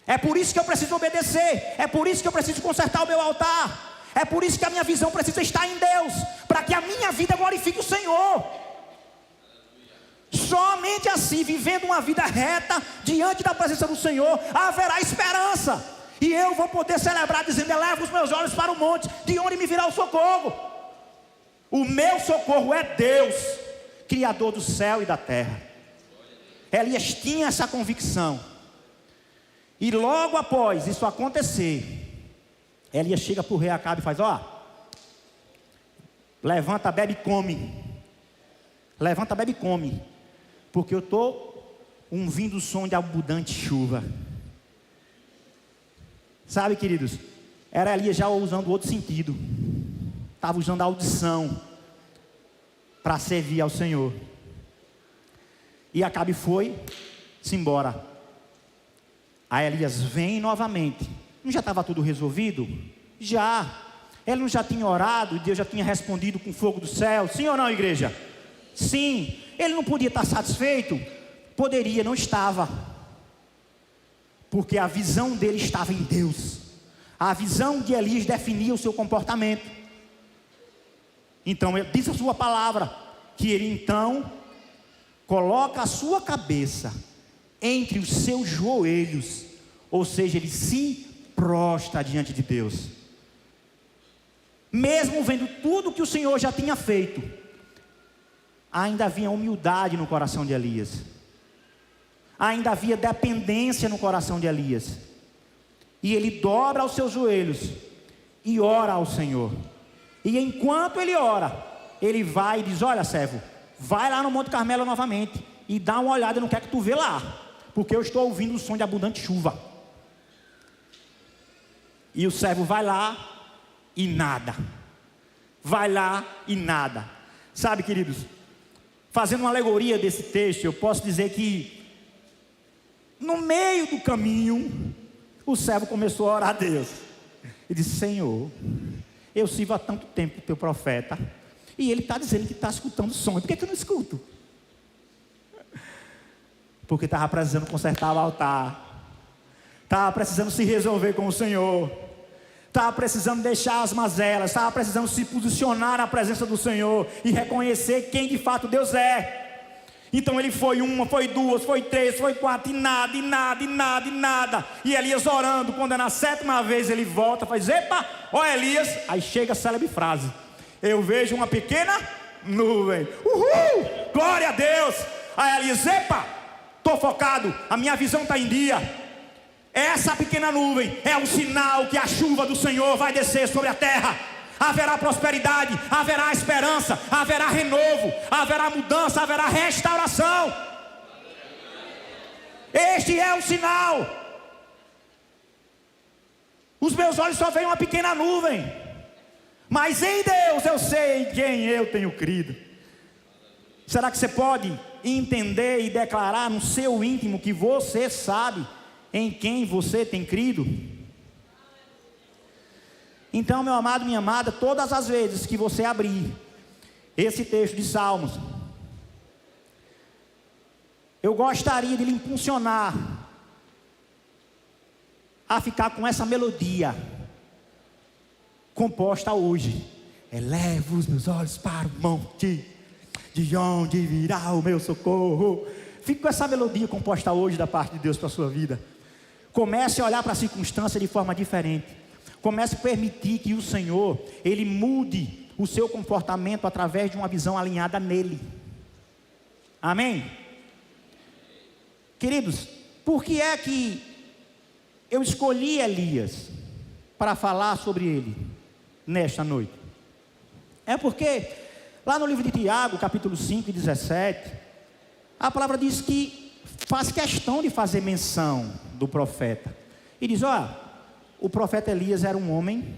S1: É por isso que eu preciso obedecer, é por isso que eu preciso consertar o meu altar, é por isso que a minha visão precisa estar em Deus, para que a minha vida glorifique o Senhor. Somente assim, vivendo uma vida reta diante da presença do Senhor, haverá esperança, e eu vou poder celebrar dizendo: eleva os meus olhos para o monte, de onde me virá o socorro. O meu socorro é Deus, Criador do céu e da terra. Elias tinha essa convicção. E logo após isso acontecer, Elias chega para o rei Acabe e faz: levanta, bebe e come. Levanta, bebe e come, porque eu estou ouvindo o som de abundante chuva. Sabe, queridos, era Elias já usando outro sentido. Estava usando a audição para servir ao Senhor. E Acabe foi-se embora. Aí Elias vem novamente. Não já estava tudo resolvido? Já. Ele não já tinha orado e Deus já tinha respondido com fogo do céu? Sim ou não, igreja? Sim. Ele não podia estar satisfeito? Poderia, não estava. Porque a visão dele estava em Deus. A visão de Elias definia o seu comportamento. Então ele diz a sua palavra, que ele então coloca a sua cabeça entre os seus joelhos, ou seja, ele se prostra diante de Deus. Mesmo vendo tudo que o Senhor já tinha feito, ainda havia humildade no coração de Elias, ainda havia dependência no coração de Elias, e ele dobra os seus joelhos e ora ao Senhor. E enquanto ele ora, ele vai e diz: olha, servo, vai lá no Monte Carmelo novamente e dá uma olhada no que é que tu vê lá, porque eu estou ouvindo o som de abundante chuva. E o servo vai lá e nada. Vai lá e nada. Sabe, queridos, fazendo uma alegoria desse texto, eu posso dizer que no meio do caminho, o servo começou a orar a Deus. E disse: Senhor, eu sirvo há tanto tempo o teu profeta, e ele está dizendo que está escutando sonho. Por que eu não escuto? Porque estava precisando consertar o altar, estava precisando se resolver com o Senhor, estava precisando deixar as mazelas, estava precisando se posicionar na presença do Senhor e reconhecer quem de fato Deus é. Então ele foi uma, foi duas, foi três, foi quatro, e nada, e nada, e nada, e nada. E Elias orando, quando é na 7ª vez ele volta, faz: epa, ó Elias. Aí chega a célebre frase: eu vejo uma pequena nuvem. Uhul, glória a Deus. Aí Elias: epa, estou focado, a minha visão está em dia. Essa pequena nuvem é um sinal que a chuva do Senhor vai descer sobre a terra. Haverá prosperidade, haverá esperança, haverá renovo, haverá mudança, haverá restauração. Este é o sinal. Os meus olhos só veem uma pequena nuvem, mas em Deus eu sei em quem eu tenho crido. Será que você pode entender e declarar no seu íntimo que você sabe em quem você tem crido? Então, meu amado, minha amada, todas as vezes que você abrir esse texto de Salmos, eu gostaria de lhe impulsionar a ficar com essa melodia composta hoje: elevo os meus olhos para o monte, de onde virá o meu socorro. Fique com essa melodia composta hoje da parte de Deus para a sua vida. Comece a olhar para a circunstância de forma diferente. Comece a permitir que o Senhor, Ele mude o seu comportamento através de uma visão alinhada nele. Amém? Queridos, por que é que eu escolhi Elias para falar sobre ele nesta noite? É porque lá no livro de Tiago, capítulo 5 e 17, a palavra diz que faz questão de fazer menção do profeta. E diz: ó, o profeta Elias era um homem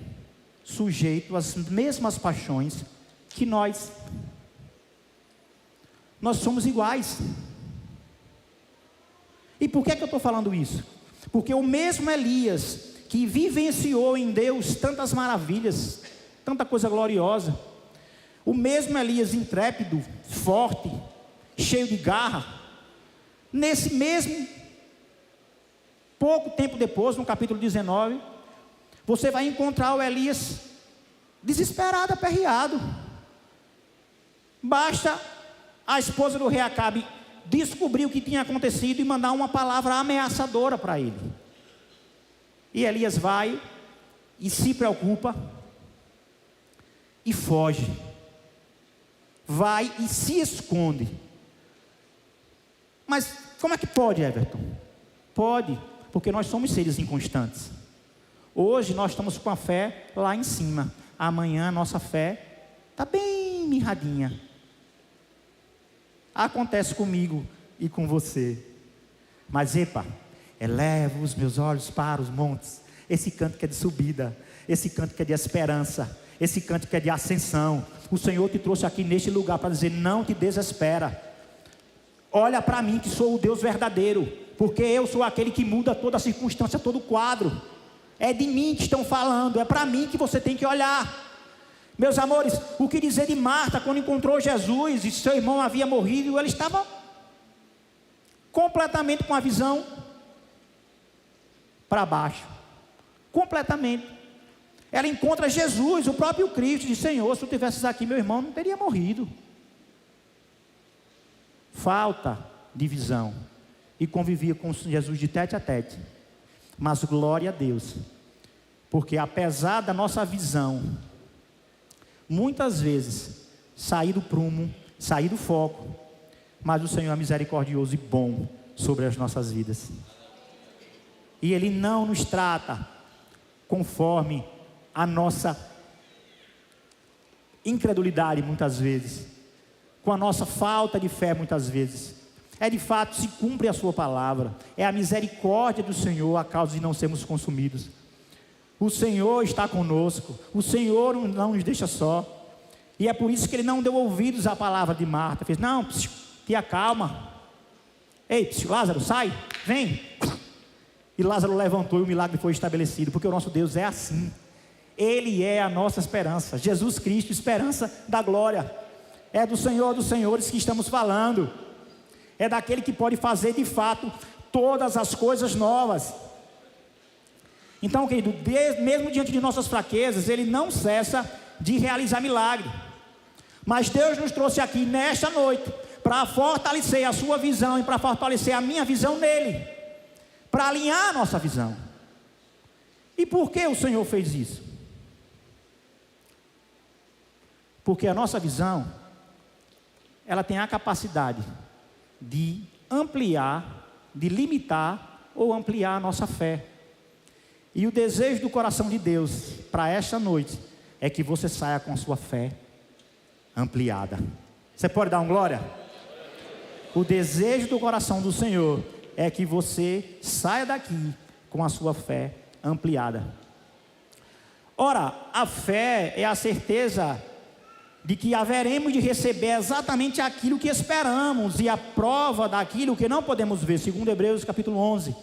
S1: sujeito às mesmas paixões que nós. Nós somos iguais. E por que eu estou falando isso? Porque o mesmo Elias que vivenciou em Deus tantas maravilhas, tanta coisa gloriosa, o mesmo Elias intrépido, forte, cheio de garra, nesse mesmo pouco tempo depois, no capítulo 19, você vai encontrar o Elias desesperado, aperreado. Basta a esposa do rei Acabe descobrir o que tinha acontecido e mandar uma palavra ameaçadora para ele. E Elias vai e se preocupa e foge. Vai e se esconde. Mas como é que pode, Everton? Pode, porque nós somos seres inconstantes. Hoje nós estamos com a fé lá em cima. Amanhã a nossa fé está bem mirradinha. Acontece comigo e com você. Mas epa, elevo os meus olhos para os montes. Esse canto que é de subida, esse canto que é de esperança, esse canto que é de ascensão. O Senhor te trouxe aqui neste lugar para dizer: não te desespera. Olha para mim que sou o Deus verdadeiro, porque eu sou aquele que muda toda a circunstância, todo o quadro. É de mim que estão falando, é para mim que você tem que olhar. Meus amores, o que dizer de Marta quando encontrou Jesus e seu irmão havia morrido? Ela estava completamente com a visão para baixo, completamente. Ela encontra Jesus, o próprio Cristo, e diz: Senhor, se tu estivesses aqui, meu irmão não teria morrido. Falta de visão, e convivia com Jesus de tete a tete. Mas glória a Deus, porque apesar da nossa visão muitas vezes sair do prumo, sair do foco, mas o Senhor é misericordioso e bom sobre as nossas vidas. E Ele não nos trata conforme a nossa incredulidade muitas vezes, com a nossa falta de fé muitas vezes. É de fato, se cumpre a sua palavra. É a misericórdia do Senhor a causa de não sermos consumidos. O Senhor está conosco, o Senhor não nos deixa só. E é por isso que ele não deu ouvidos à palavra de Marta. Fez: não, te acalma. Ei, Lázaro, sai, vem. E Lázaro levantou e o milagre foi estabelecido, porque o nosso Deus é assim. Ele é a nossa esperança. Jesus Cristo, esperança da glória. É do Senhor dos senhores que estamos falando. É daquele que pode fazer de fato todas as coisas novas. Então, querido, mesmo diante de nossas fraquezas, Ele não cessa de realizar milagre. Mas Deus nos trouxe aqui nesta noite para fortalecer a sua visão e para fortalecer a minha visão nele, para alinhar a nossa visão. E por que o Senhor fez isso? Porque a nossa visão, ela tem a capacidade de ampliar, de limitar ou ampliar a nossa fé. E o desejo do coração de Deus para esta noite é que você saia com a sua fé ampliada. Você pode dar um glória? O desejo do coração do Senhor é que você saia daqui com a sua fé ampliada. Ora, a fé é a certeza de que haveremos de receber exatamente aquilo que esperamos, e a prova daquilo que não podemos ver, segundo Hebreus capítulo 11.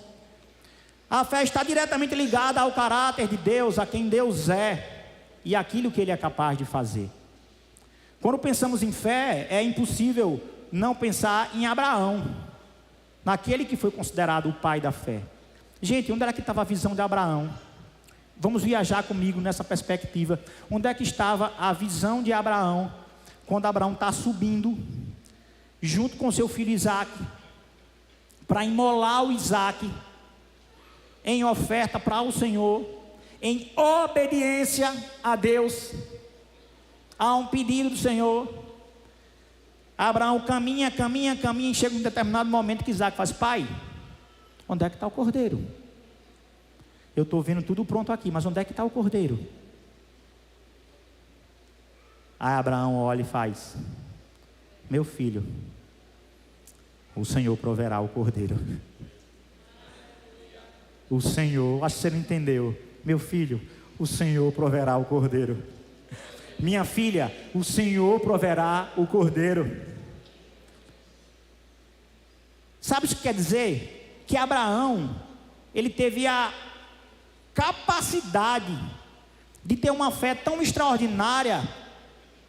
S1: A fé está diretamente ligada ao caráter de Deus, a quem Deus é, e aquilo que Ele é capaz de fazer. Quando pensamos em fé, é impossível não pensar em Abraão, naquele que foi considerado o pai da fé. Gente, onde era que estava a visão de Abraão? Vamos viajar comigo nessa perspectiva. Onde é que estava a visão de Abraão, quando Abraão está subindo, junto com seu filho Isaque, para imolar o Isaque, em oferta para o Senhor, em obediência a Deus, a um pedido do Senhor. Abraão caminha, e chega um determinado momento que Isaque faz: pai, onde é que está o cordeiro? Eu estou vendo tudo pronto aqui, mas onde é que está o cordeiro? Aí Abraão olha e faz: meu filho, o Senhor proverá o cordeiro. O Senhor, acho que você não entendeu. Meu filho, o Senhor proverá o cordeiro. Minha filha, o Senhor proverá o cordeiro. Sabe o que quer dizer? Que Abraão, ele teve a capacidade de ter uma fé tão extraordinária,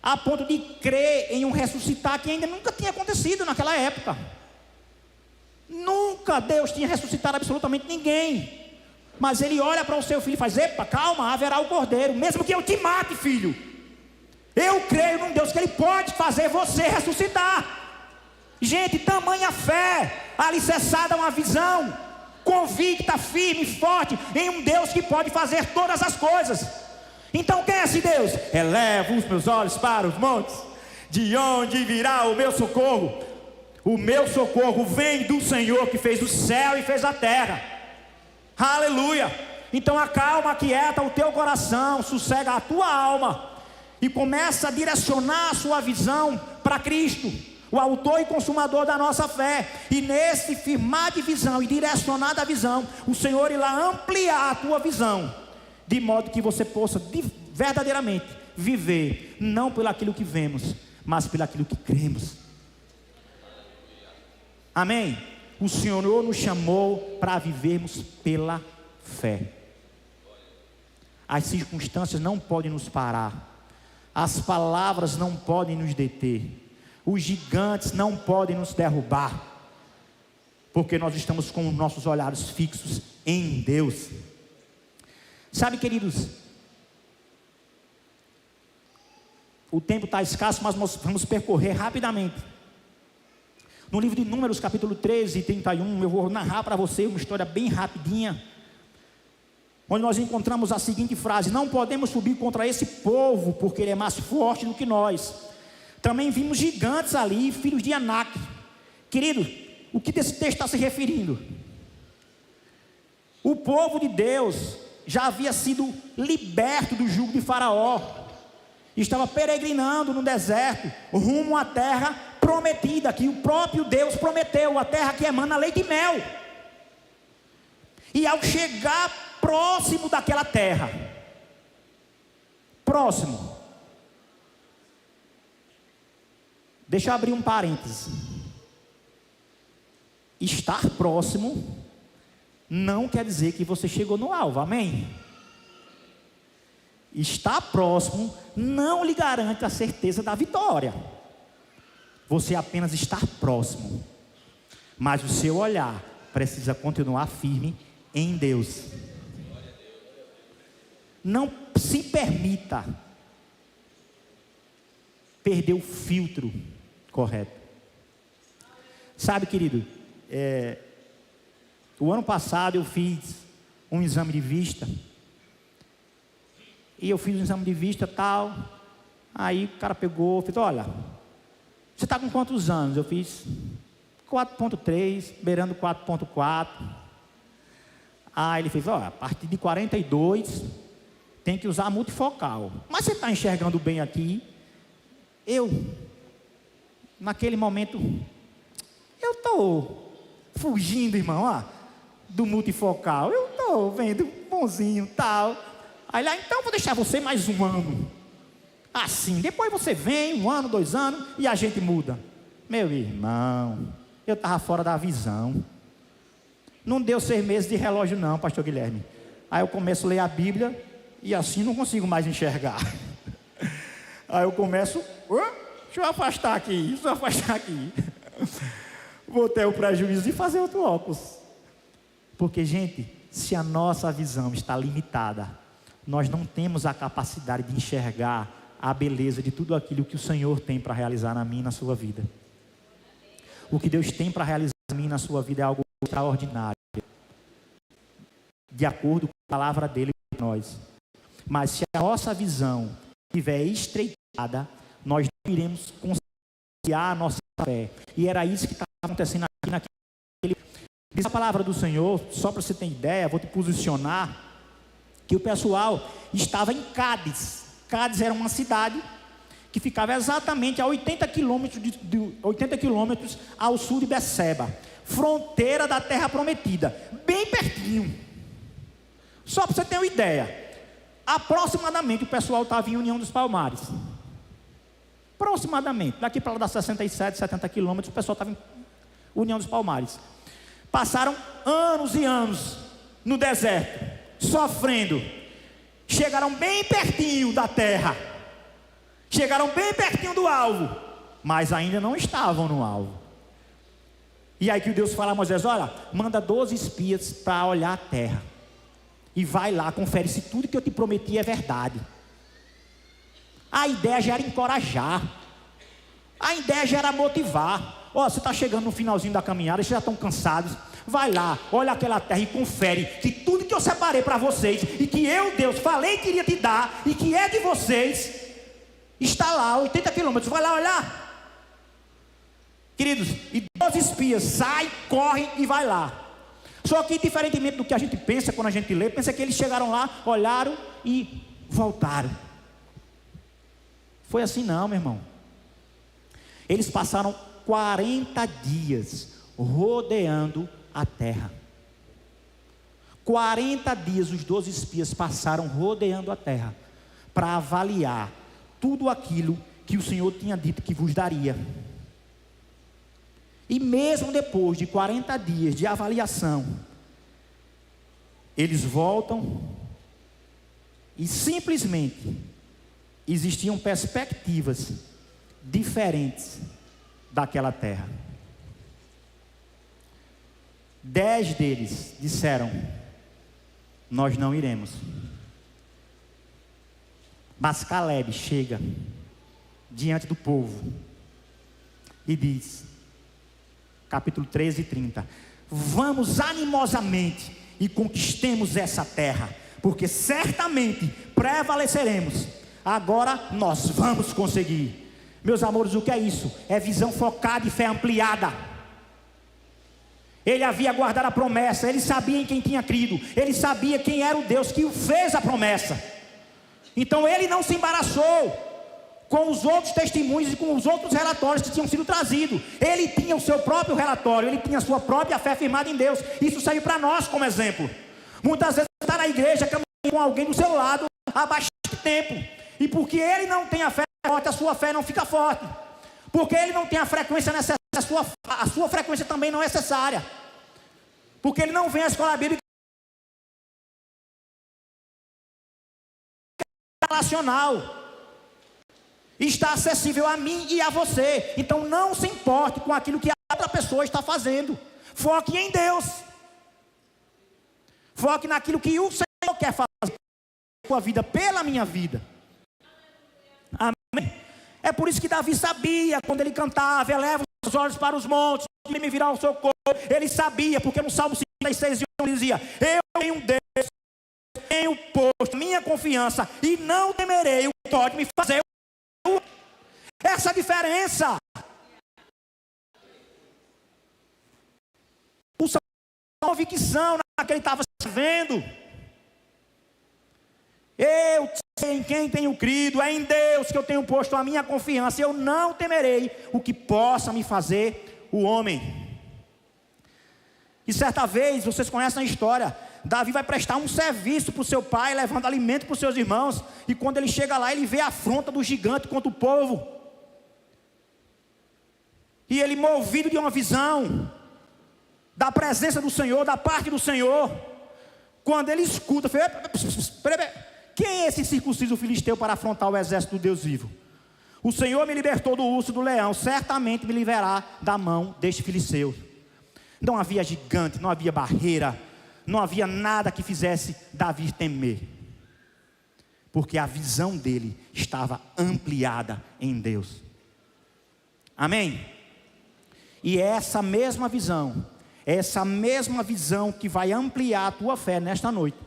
S1: a ponto de crer em um ressuscitar que ainda nunca tinha acontecido naquela época. Nunca Deus tinha ressuscitado absolutamente ninguém. Mas ele olha para o seu filho e faz: epa, calma, haverá o cordeiro, mesmo que eu te mate, filho. Eu creio num Deus que Ele pode fazer você ressuscitar. Gente, tamanha fé, alicerçada a uma visão convicta, firme e forte em um Deus que pode fazer todas as coisas. Então quem é esse Deus? Elevo os meus olhos para os montes, de onde virá o meu socorro? O meu socorro vem do Senhor que fez o céu e fez a terra. Aleluia. Então acalma, aquieta o teu coração, sossega a tua alma e começa a direcionar a sua visão para Cristo, o autor e consumador da nossa fé. E nesse firmar de visão e direcionar da visão, o Senhor irá ampliar a tua visão, de modo que você possa verdadeiramente viver, não pelo aquilo que vemos, mas pelo aquilo que cremos. Amém? O Senhor nos chamou para vivermos pela fé. As circunstâncias não podem nos parar, as palavras não podem nos deter, os gigantes não podem nos derrubar, porque nós estamos com os nossos olhares fixos em Deus. Sabe, queridos, o tempo está escasso, mas nós vamos percorrer rapidamente. No livro de Números, capítulo 13 e 31, eu vou narrar para você uma história bem rapidinha, onde nós encontramos a seguinte frase: não podemos subir contra esse povo, porque ele é mais forte do que nós. Também vimos gigantes ali, filhos de Anak. Querido, o que esse texto está se referindo? O povo de Deus já havia sido liberto do jugo de Faraó, estava peregrinando no deserto, rumo à terra prometida, que o próprio Deus prometeu, a terra que emana leite e mel. E ao chegar próximo daquela terra. Próximo. Deixa eu abrir um parêntese. Estar próximo não quer dizer que você chegou no alvo, amém? Estar próximo não lhe garante a certeza da vitória. Você apenas está próximo, mas o seu olhar precisa continuar firme em Deus. Não se permita perder o filtro correto. Sabe, querido, o ano passado eu fiz um exame de vista. E eu fiz um exame de vista tal. Aí o cara pegou, fez: olha, você está com quantos anos? Eu fiz 4.3, beirando 4.4. Aí ele fez: olha, a partir de 42 tem que usar multifocal. Mas você está enxergando bem aqui? Naquele momento, eu estou fugindo, irmão, do multifocal. Eu estou vendo bonzinho tal. Aí lá, então vou deixar você mais um ano. Assim, depois você vem, 1 ano, 2 anos, e a gente muda. Meu irmão, eu estava fora da visão. Não deu 6 meses de relógio não, pastor Guilherme. Aí eu começo a ler a Bíblia, e assim não consigo mais enxergar. Aí eu começo, deixa eu afastar aqui. Vou ter o prejuízo de fazer outro óculos. Porque, gente, se a nossa visão está limitada, nós não temos a capacidade de enxergar a beleza de tudo aquilo que o Senhor tem para realizar na minha e na sua vida. O que Deus tem para realizar na minha e na sua vida é algo extraordinário, de acordo com a palavra dele para nós. Mas se a nossa visão estiver estreitada, nós não iremos conciliar a nossa fé. E era isso que estava acontecendo aqui naquele. Diz a palavra do Senhor, só para você ter ideia, vou te posicionar, que o pessoal estava em Cádiz. Cádiz era uma cidade que ficava exatamente a 80 quilômetros ao sul de Beceba, fronteira da terra prometida, bem pertinho. Só para você ter uma ideia, aproximadamente o pessoal estava em União dos Palmares. Aproximadamente, daqui para lá dá 67, 70 quilômetros, o pessoal estava em União dos Palmares. Passaram anos e anos no deserto, sofrendo. Chegaram bem pertinho da terra, chegaram bem pertinho do alvo, mas ainda não estavam no alvo. E aí que Deus fala a Moisés: olha, manda 12 espias para olhar a terra, e vai lá, confere se tudo que eu te prometi é verdade. A ideia já era encorajar, a ideia já era motivar. Você está chegando no finalzinho da caminhada, vocês já estão cansados. Vai lá, olha aquela terra e confere que tudo que eu separei para vocês, e que eu, Deus, falei que iria te dar, e que é de vocês, está lá, 80 quilômetros. Vai lá olhar, queridos. E 12 espias saem, correm e vai lá. Só que, diferentemente do que a gente pensa quando a gente lê, pensa que eles chegaram lá, olharam e voltaram. Foi assim não, meu irmão. Eles passaram 40 dias rodeando a terra. 40 dias os 12 espias passaram rodeando a terra, para avaliar tudo aquilo que o Senhor tinha dito que vos daria. E mesmo depois de 40 dias de avaliação, eles voltam e simplesmente existiam perspectivas diferentes daquela terra. 10 deles disseram: nós não iremos. Mas Caleb chega diante do povo e diz, capítulo 13 e 30: vamos animosamente e conquistemos essa terra, porque certamente prevaleceremos. Agora nós vamos conseguir. Meus amores, o que é isso? É visão focada e fé ampliada. Ele havia guardado a promessa, ele sabia em quem tinha crido, ele sabia quem era o Deus que o fez a promessa. Então ele não se embaraçou com os outros testemunhos e com os outros relatórios que tinham sido trazidos. Ele tinha o seu próprio relatório, ele tinha a sua própria fé firmada em Deus. Isso serve para nós como exemplo. Muitas vezes está na na igreja, caminhando com alguém do seu lado há bastante tempo. E porque ele não tem a fé forte, a sua fé não fica forte. Porque ele não tem a frequência necessária, a sua frequência também não é necessária. Porque ele não vem à escola bíblica relacional. Está acessível a mim e a você. Então não se importe com aquilo que a outra pessoa está fazendo. Foque em Deus. Foque naquilo que o Senhor quer fazer com a vida, pela minha vida. Amém? É por isso que Davi sabia, quando ele cantava, eleva os olhos para os montes, e me virá o socorro. Ele sabia, porque no Salmo 56 ele dizia: eu tenho um Deus, tenho posto minha confiança e não temerei o que pode me fazer. Essa diferença. O convicção que ele estava vendo. Eu sei em quem tenho crido, é em Deus que eu tenho posto a minha confiança. Eu não temerei o que possa me fazer o homem. E certa vez, vocês conhecem a história, Davi vai prestar um serviço para o seu pai, levando alimento para os seus irmãos. E quando ele chega lá, ele vê a afronta do gigante contra o povo. E ele, movido de uma visão da presença do Senhor, da parte do Senhor, quando ele escuta, quem é esse circunciso filisteu para afrontar o exército do Deus vivo? O Senhor me libertou do urso do leão, certamente me livrará da mão deste filisteu. Não havia gigante, não havia barreira, não havia nada que fizesse Davi temer, porque a visão dele estava ampliada em Deus. Amém? E é essa mesma visão que vai ampliar a tua fé nesta noite,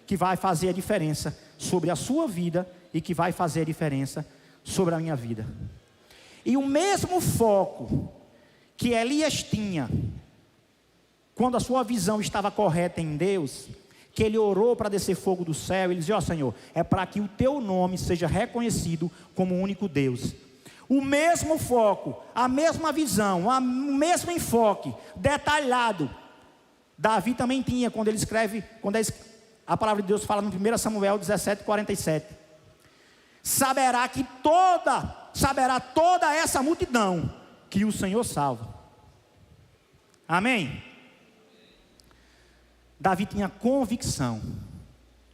S1: que vai fazer a diferença sobre a sua vida e que vai fazer a diferença sobre a minha vida. E o mesmo foco que Elias tinha quando a sua visão estava correta em Deus, que ele orou para descer fogo do céu, ele dizia: ó Senhor, é para que o teu nome seja reconhecido como o único Deus. O mesmo foco, a mesma visão, o mesmo enfoque detalhado, Davi também tinha quando ele escreve, a palavra de Deus fala no 1 Samuel 17:47. Saberá toda essa multidão que o Senhor salva. Amém? Davi tinha convicção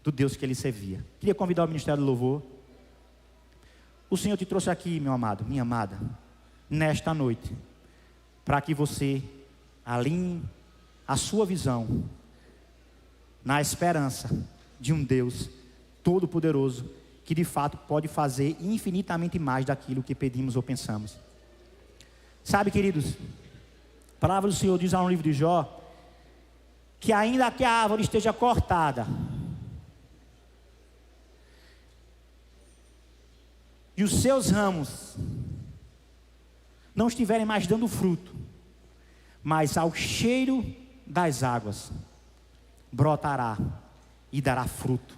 S1: do Deus que ele servia. Queria convidar o Ministério do Louvor. O Senhor te trouxe aqui, meu amado, minha amada, nesta noite, para que você alinhe a sua visão na esperança de um Deus todo-poderoso, que de fato pode fazer infinitamente mais daquilo que pedimos ou pensamos. Sabe, queridos, a palavra do Senhor diz lá no livro de Jó, que ainda que a árvore esteja cortada, e os seus ramos não estiverem mais dando fruto, mas ao cheiro das águas brotará e dará fruto.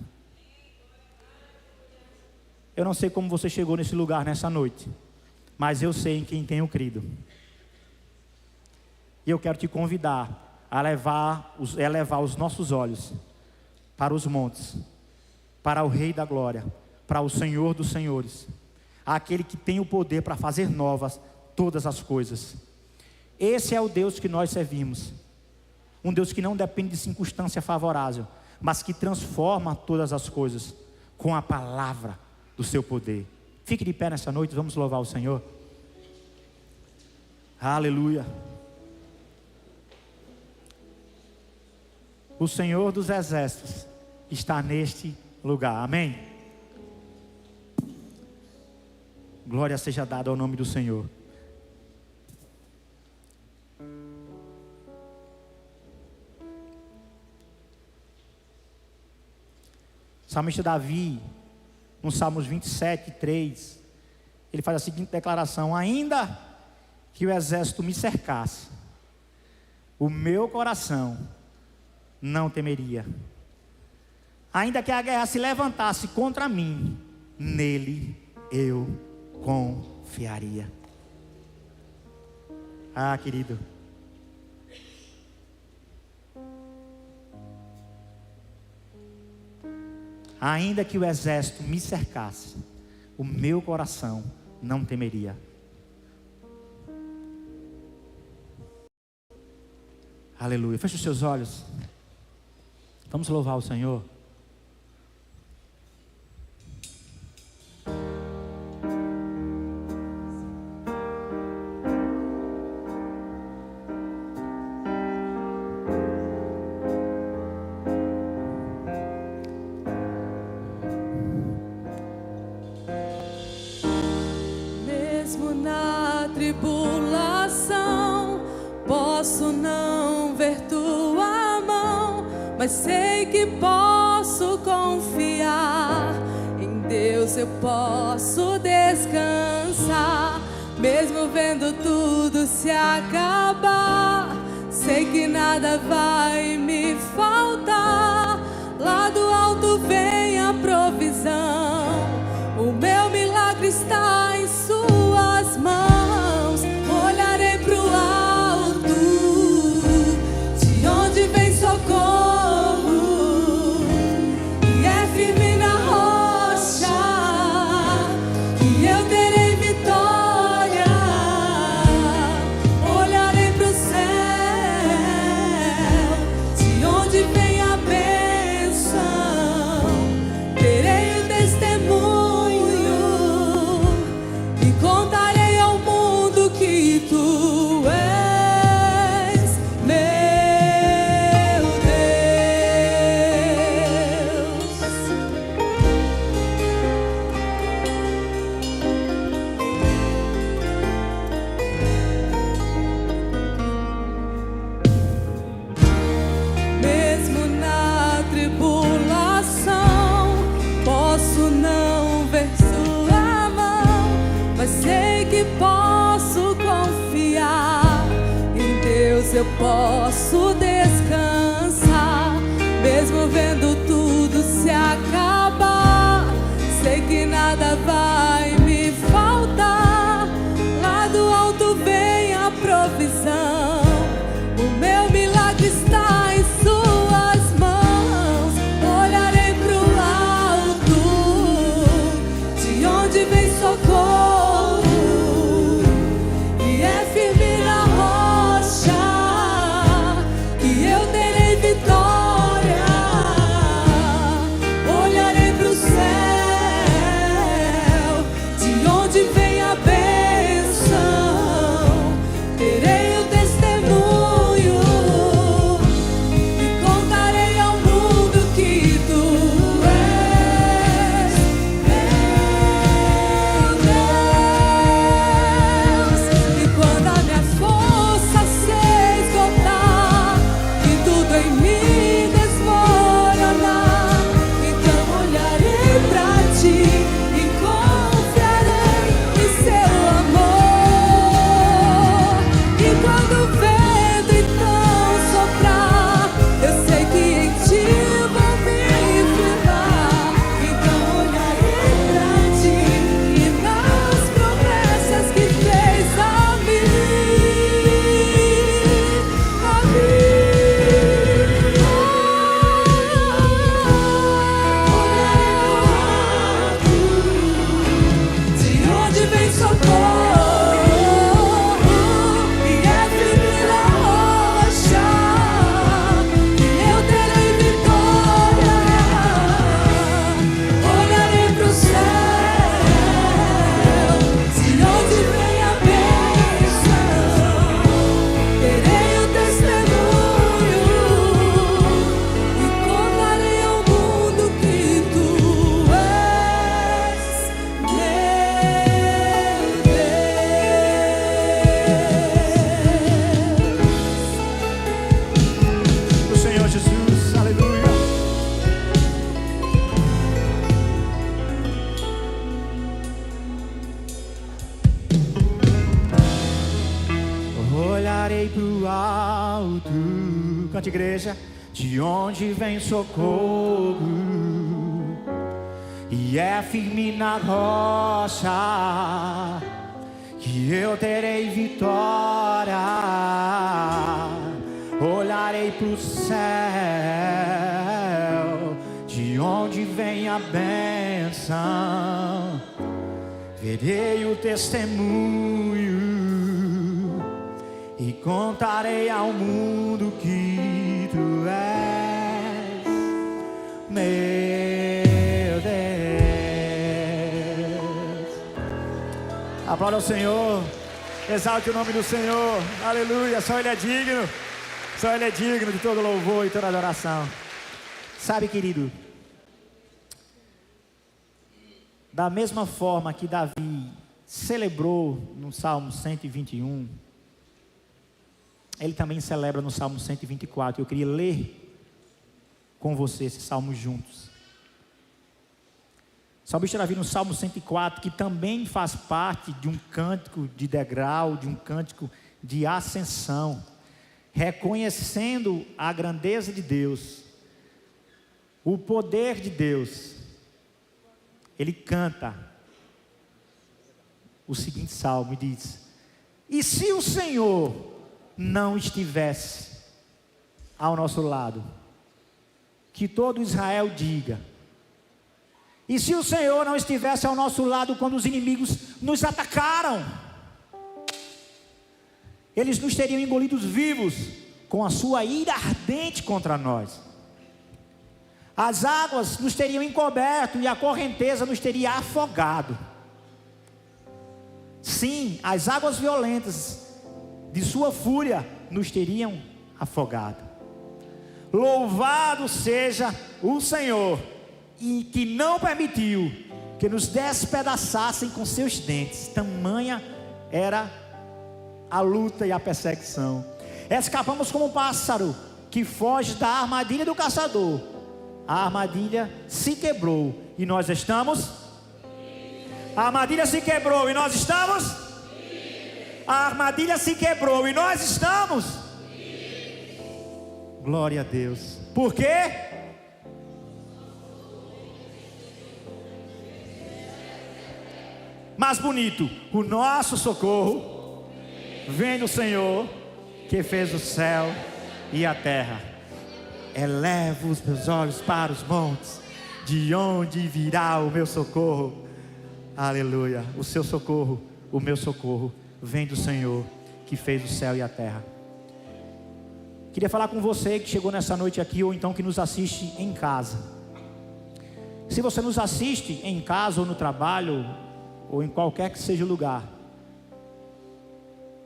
S1: Eu não sei como você chegou nesse lugar nessa noite, mas eu sei em quem tenho crido. E eu quero te convidar a elevar os nossos olhos para os montes, para o Rei da Glória, para o Senhor dos Senhores, aquele que tem o poder para fazer novas todas as coisas. Esse é o Deus que nós servimos, um Deus que não depende de circunstância favorável, mas que transforma todas as coisas com a palavra do seu poder. Fique de pé nessa noite, vamos louvar o Senhor. Aleluia. O Senhor dos exércitos está neste lugar, amém? Glória seja dada ao nome do Senhor. O salmista Davi, no Salmos 27:3, ele faz a seguinte declaração: ainda que o exército me cercasse, o meu coração não temeria. Ainda que a guerra se levantasse contra mim, nele eu confiaria. Ah, querido, ainda que o exército me cercasse, o meu coração não temeria. Aleluia. Feche os seus olhos. Vamos louvar o Senhor.
S2: Mesmo na tribulação, posso não ver tua mão, mas sei que posso confiar. Em Deus eu posso descansar. Mesmo vendo tudo se acabar, sei que nada vai me faltar. Lá do alto vem a provisão, o meu milagre está em suas mãos. Olharei pro alto, de onde vem socorro, e é firme na rocha, e eu terei vitória. Olharei pro céu, de onde vem a bênção, terei o testemunho e contarei ao mundo que tu és meu Deus. Mesmo na tribulação, posso não ver sua mão, mas sei que posso confiar. Em Deus eu posso descansar. Mesmo vendo tudo se acabar, sei que nada vai me faltar. Lá do alto vem a provisão, o meu milagre está em suas mãos. Olharei pro alto, de onde vem socorro, e é firme na rocha, que eu terei vitória. Olharei pro céu, de onde vem a bênção, terei o testemunho e contarei ao mundo que tu és meu Deus. E quando a minha força se esgotar e tudo em mim desmoronar, então olharei pra ti e confiarei em seu amor. E quando o vento então soprar, eu sei que em ti vou me firmar. Então olharei pra ti e nas promessas que fez a mim, a mim. De onde vem socorro, e é firme na rocha, e eu terei vitória. Olharei pro céu, de onde vem a bênção, terei o testemunho e contarei ao mundo que tu és meu Deus.
S1: O Senhor Jesus, aleluia. Olharei pro alto, cante igreja, de onde vem socorro, e é firme na rocha, que eu terei vitória. Olharei pro céu, de onde vem minha bênção, verei o testemunho e contarei ao mundo que tu és meu Deus. Aplauda o Senhor, exalte o nome do Senhor, aleluia. Só Ele é digno, só Ele é digno de todo louvor e toda adoração. Sabe, querido, da mesma forma que Davi celebrou no Salmo 121, ele também celebra no Salmo 124. Eu queria ler com você esse salmo juntos. O salmista Davi no Salmo 104, que também faz parte de um cântico de degrau, de um cântico de ascensão, reconhecendo a grandeza de Deus, o poder de Deus. Ele canta o seguinte salmo e diz: e se o Senhor não estivesse ao nosso lado, que todo Israel diga. E se o Senhor não estivesse ao nosso lado quando os inimigos nos atacaram, eles nos teriam engolidos vivos com a sua ira ardente contra nós. As águas nos teriam encoberto e a correnteza nos teria afogado. Sim, as águas violentas de sua fúria nos teriam afogado. Louvado seja o Senhor, e que não permitiu que nos despedaçassem com seus dentes. Tamanha era a luta e a perseguição. Escapamos como um pássaro que foge da armadilha do caçador. A armadilha se quebrou e nós estamos. A armadilha se quebrou e nós estamos. A armadilha se quebrou e nós estamos. Glória a Deus. Por quê? Mais bonito, o nosso socorro vem do Senhor, que fez o céu e a terra. Elevo os meus olhos para os montes, de onde virá o meu socorro? Aleluia. O seu socorro, o meu socorro vem do Senhor, que fez o céu e a terra. Queria falar com você que chegou nessa noite aqui, ou então que nos assiste em casa. Se você nos assiste em casa ou no trabalho, ou em qualquer que seja o lugar,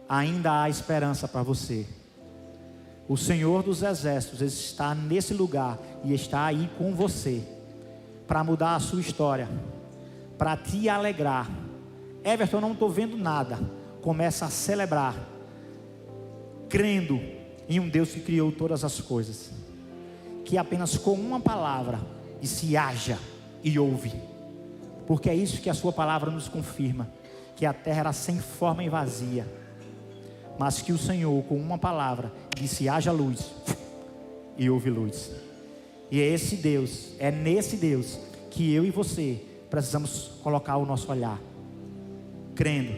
S1: ainda há esperança para você. O Senhor dos Exércitos está nesse lugar e está aí com você, para mudar a sua história, para te alegrar. Everton, eu não estou vendo nada. Começa a celebrar, crendo em um Deus que criou todas as coisas, que apenas com uma palavra disse haja e ouve. Porque é isso que a sua palavra nos confirma, que a terra era sem forma e vazia, mas que o Senhor com uma palavra disse haja luz, e houve luz. E é esse Deus, é nesse Deus que eu e você precisamos colocar o nosso olhar, crendo.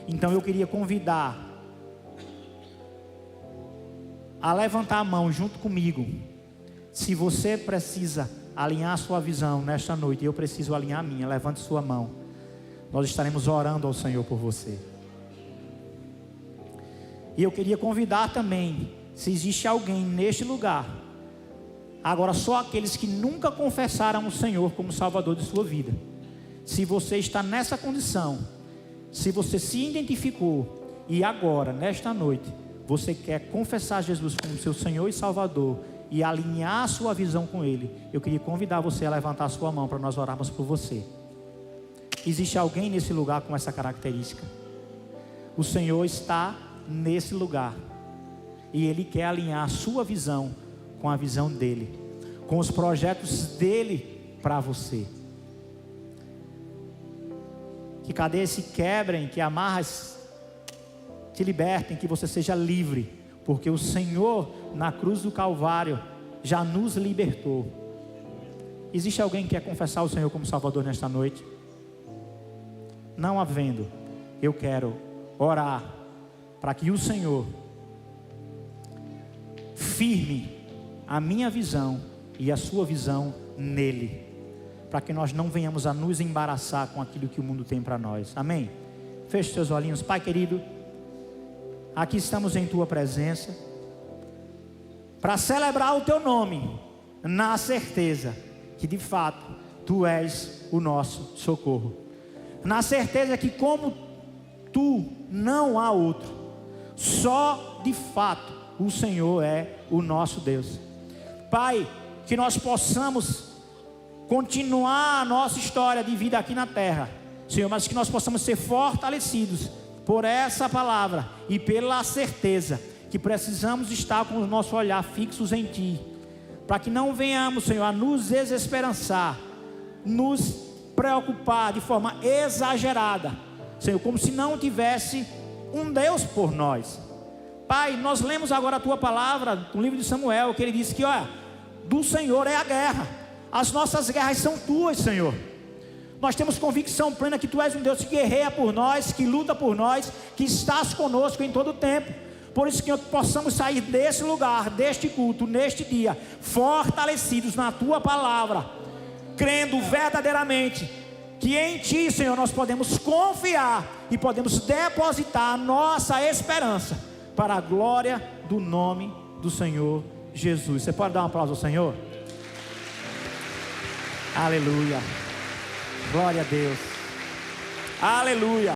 S1: Então eu queria convidar a levantar a mão junto comigo. Se você precisa alinhar a sua visão nesta noite, eu preciso alinhar a minha, levante sua mão. Nós estaremos orando ao Senhor por você. E eu queria convidar também, se existe alguém neste lugar, agora só aqueles que nunca confessaram o Senhor como Salvador de sua vida. Se você está nessa condição, se você se identificou e agora, nesta noite, você quer confessar Jesus como seu Senhor e Salvador e alinhar a sua visão com Ele, eu queria convidar você a levantar a sua mão para nós orarmos por você. Existe alguém nesse lugar com essa característica? O Senhor está nesse lugar e Ele quer alinhar a sua visão com a visão dEle, com os projetos dEle para você. Que cadeias se quebrem, que amarras te libertem, que você seja livre, porque o Senhor na cruz do Calvário já nos libertou. Existe alguém que quer confessar o Senhor como Salvador nesta noite? Não havendo, eu quero orar para que o Senhor firme a minha visão e a sua visão nele, para que nós não venhamos a nos embaraçar com aquilo que o mundo tem para nós. Amém? Feche seus olhinhos. Pai querido, aqui estamos em tua presença para celebrar o teu nome, na certeza que de fato tu és o nosso socorro, na certeza que como tu não há outro, só de fato o Senhor é o nosso Deus. Pai, que nós possamos continuar a nossa história de vida aqui na terra, Senhor, mas que nós possamos ser fortalecidos por essa palavra e pela certeza que precisamos estar com o nosso olhar fixos em Ti, para que não venhamos, Senhor, a nos desesperançar, nos preocupar de forma exagerada, Senhor, como se não tivesse um Deus por nós. Pai, nós lemos agora a Tua palavra no livro de Samuel, que ele disse que, olha, do Senhor é a guerra, as nossas guerras são Tuas, Senhor. Nós temos convicção plena que Tu és um Deus que guerreia por nós, que luta por nós, que estás conosco em todo o tempo. Por isso que possamos sair desse lugar, deste culto, neste dia, fortalecidos na Tua palavra, crendo verdadeiramente que em Ti, Senhor, nós podemos confiar e podemos depositar a nossa esperança para a glória do nome do Senhor Jesus. Você pode dar um aplauso ao Senhor? Aleluia. Glória a Deus. Aleluia.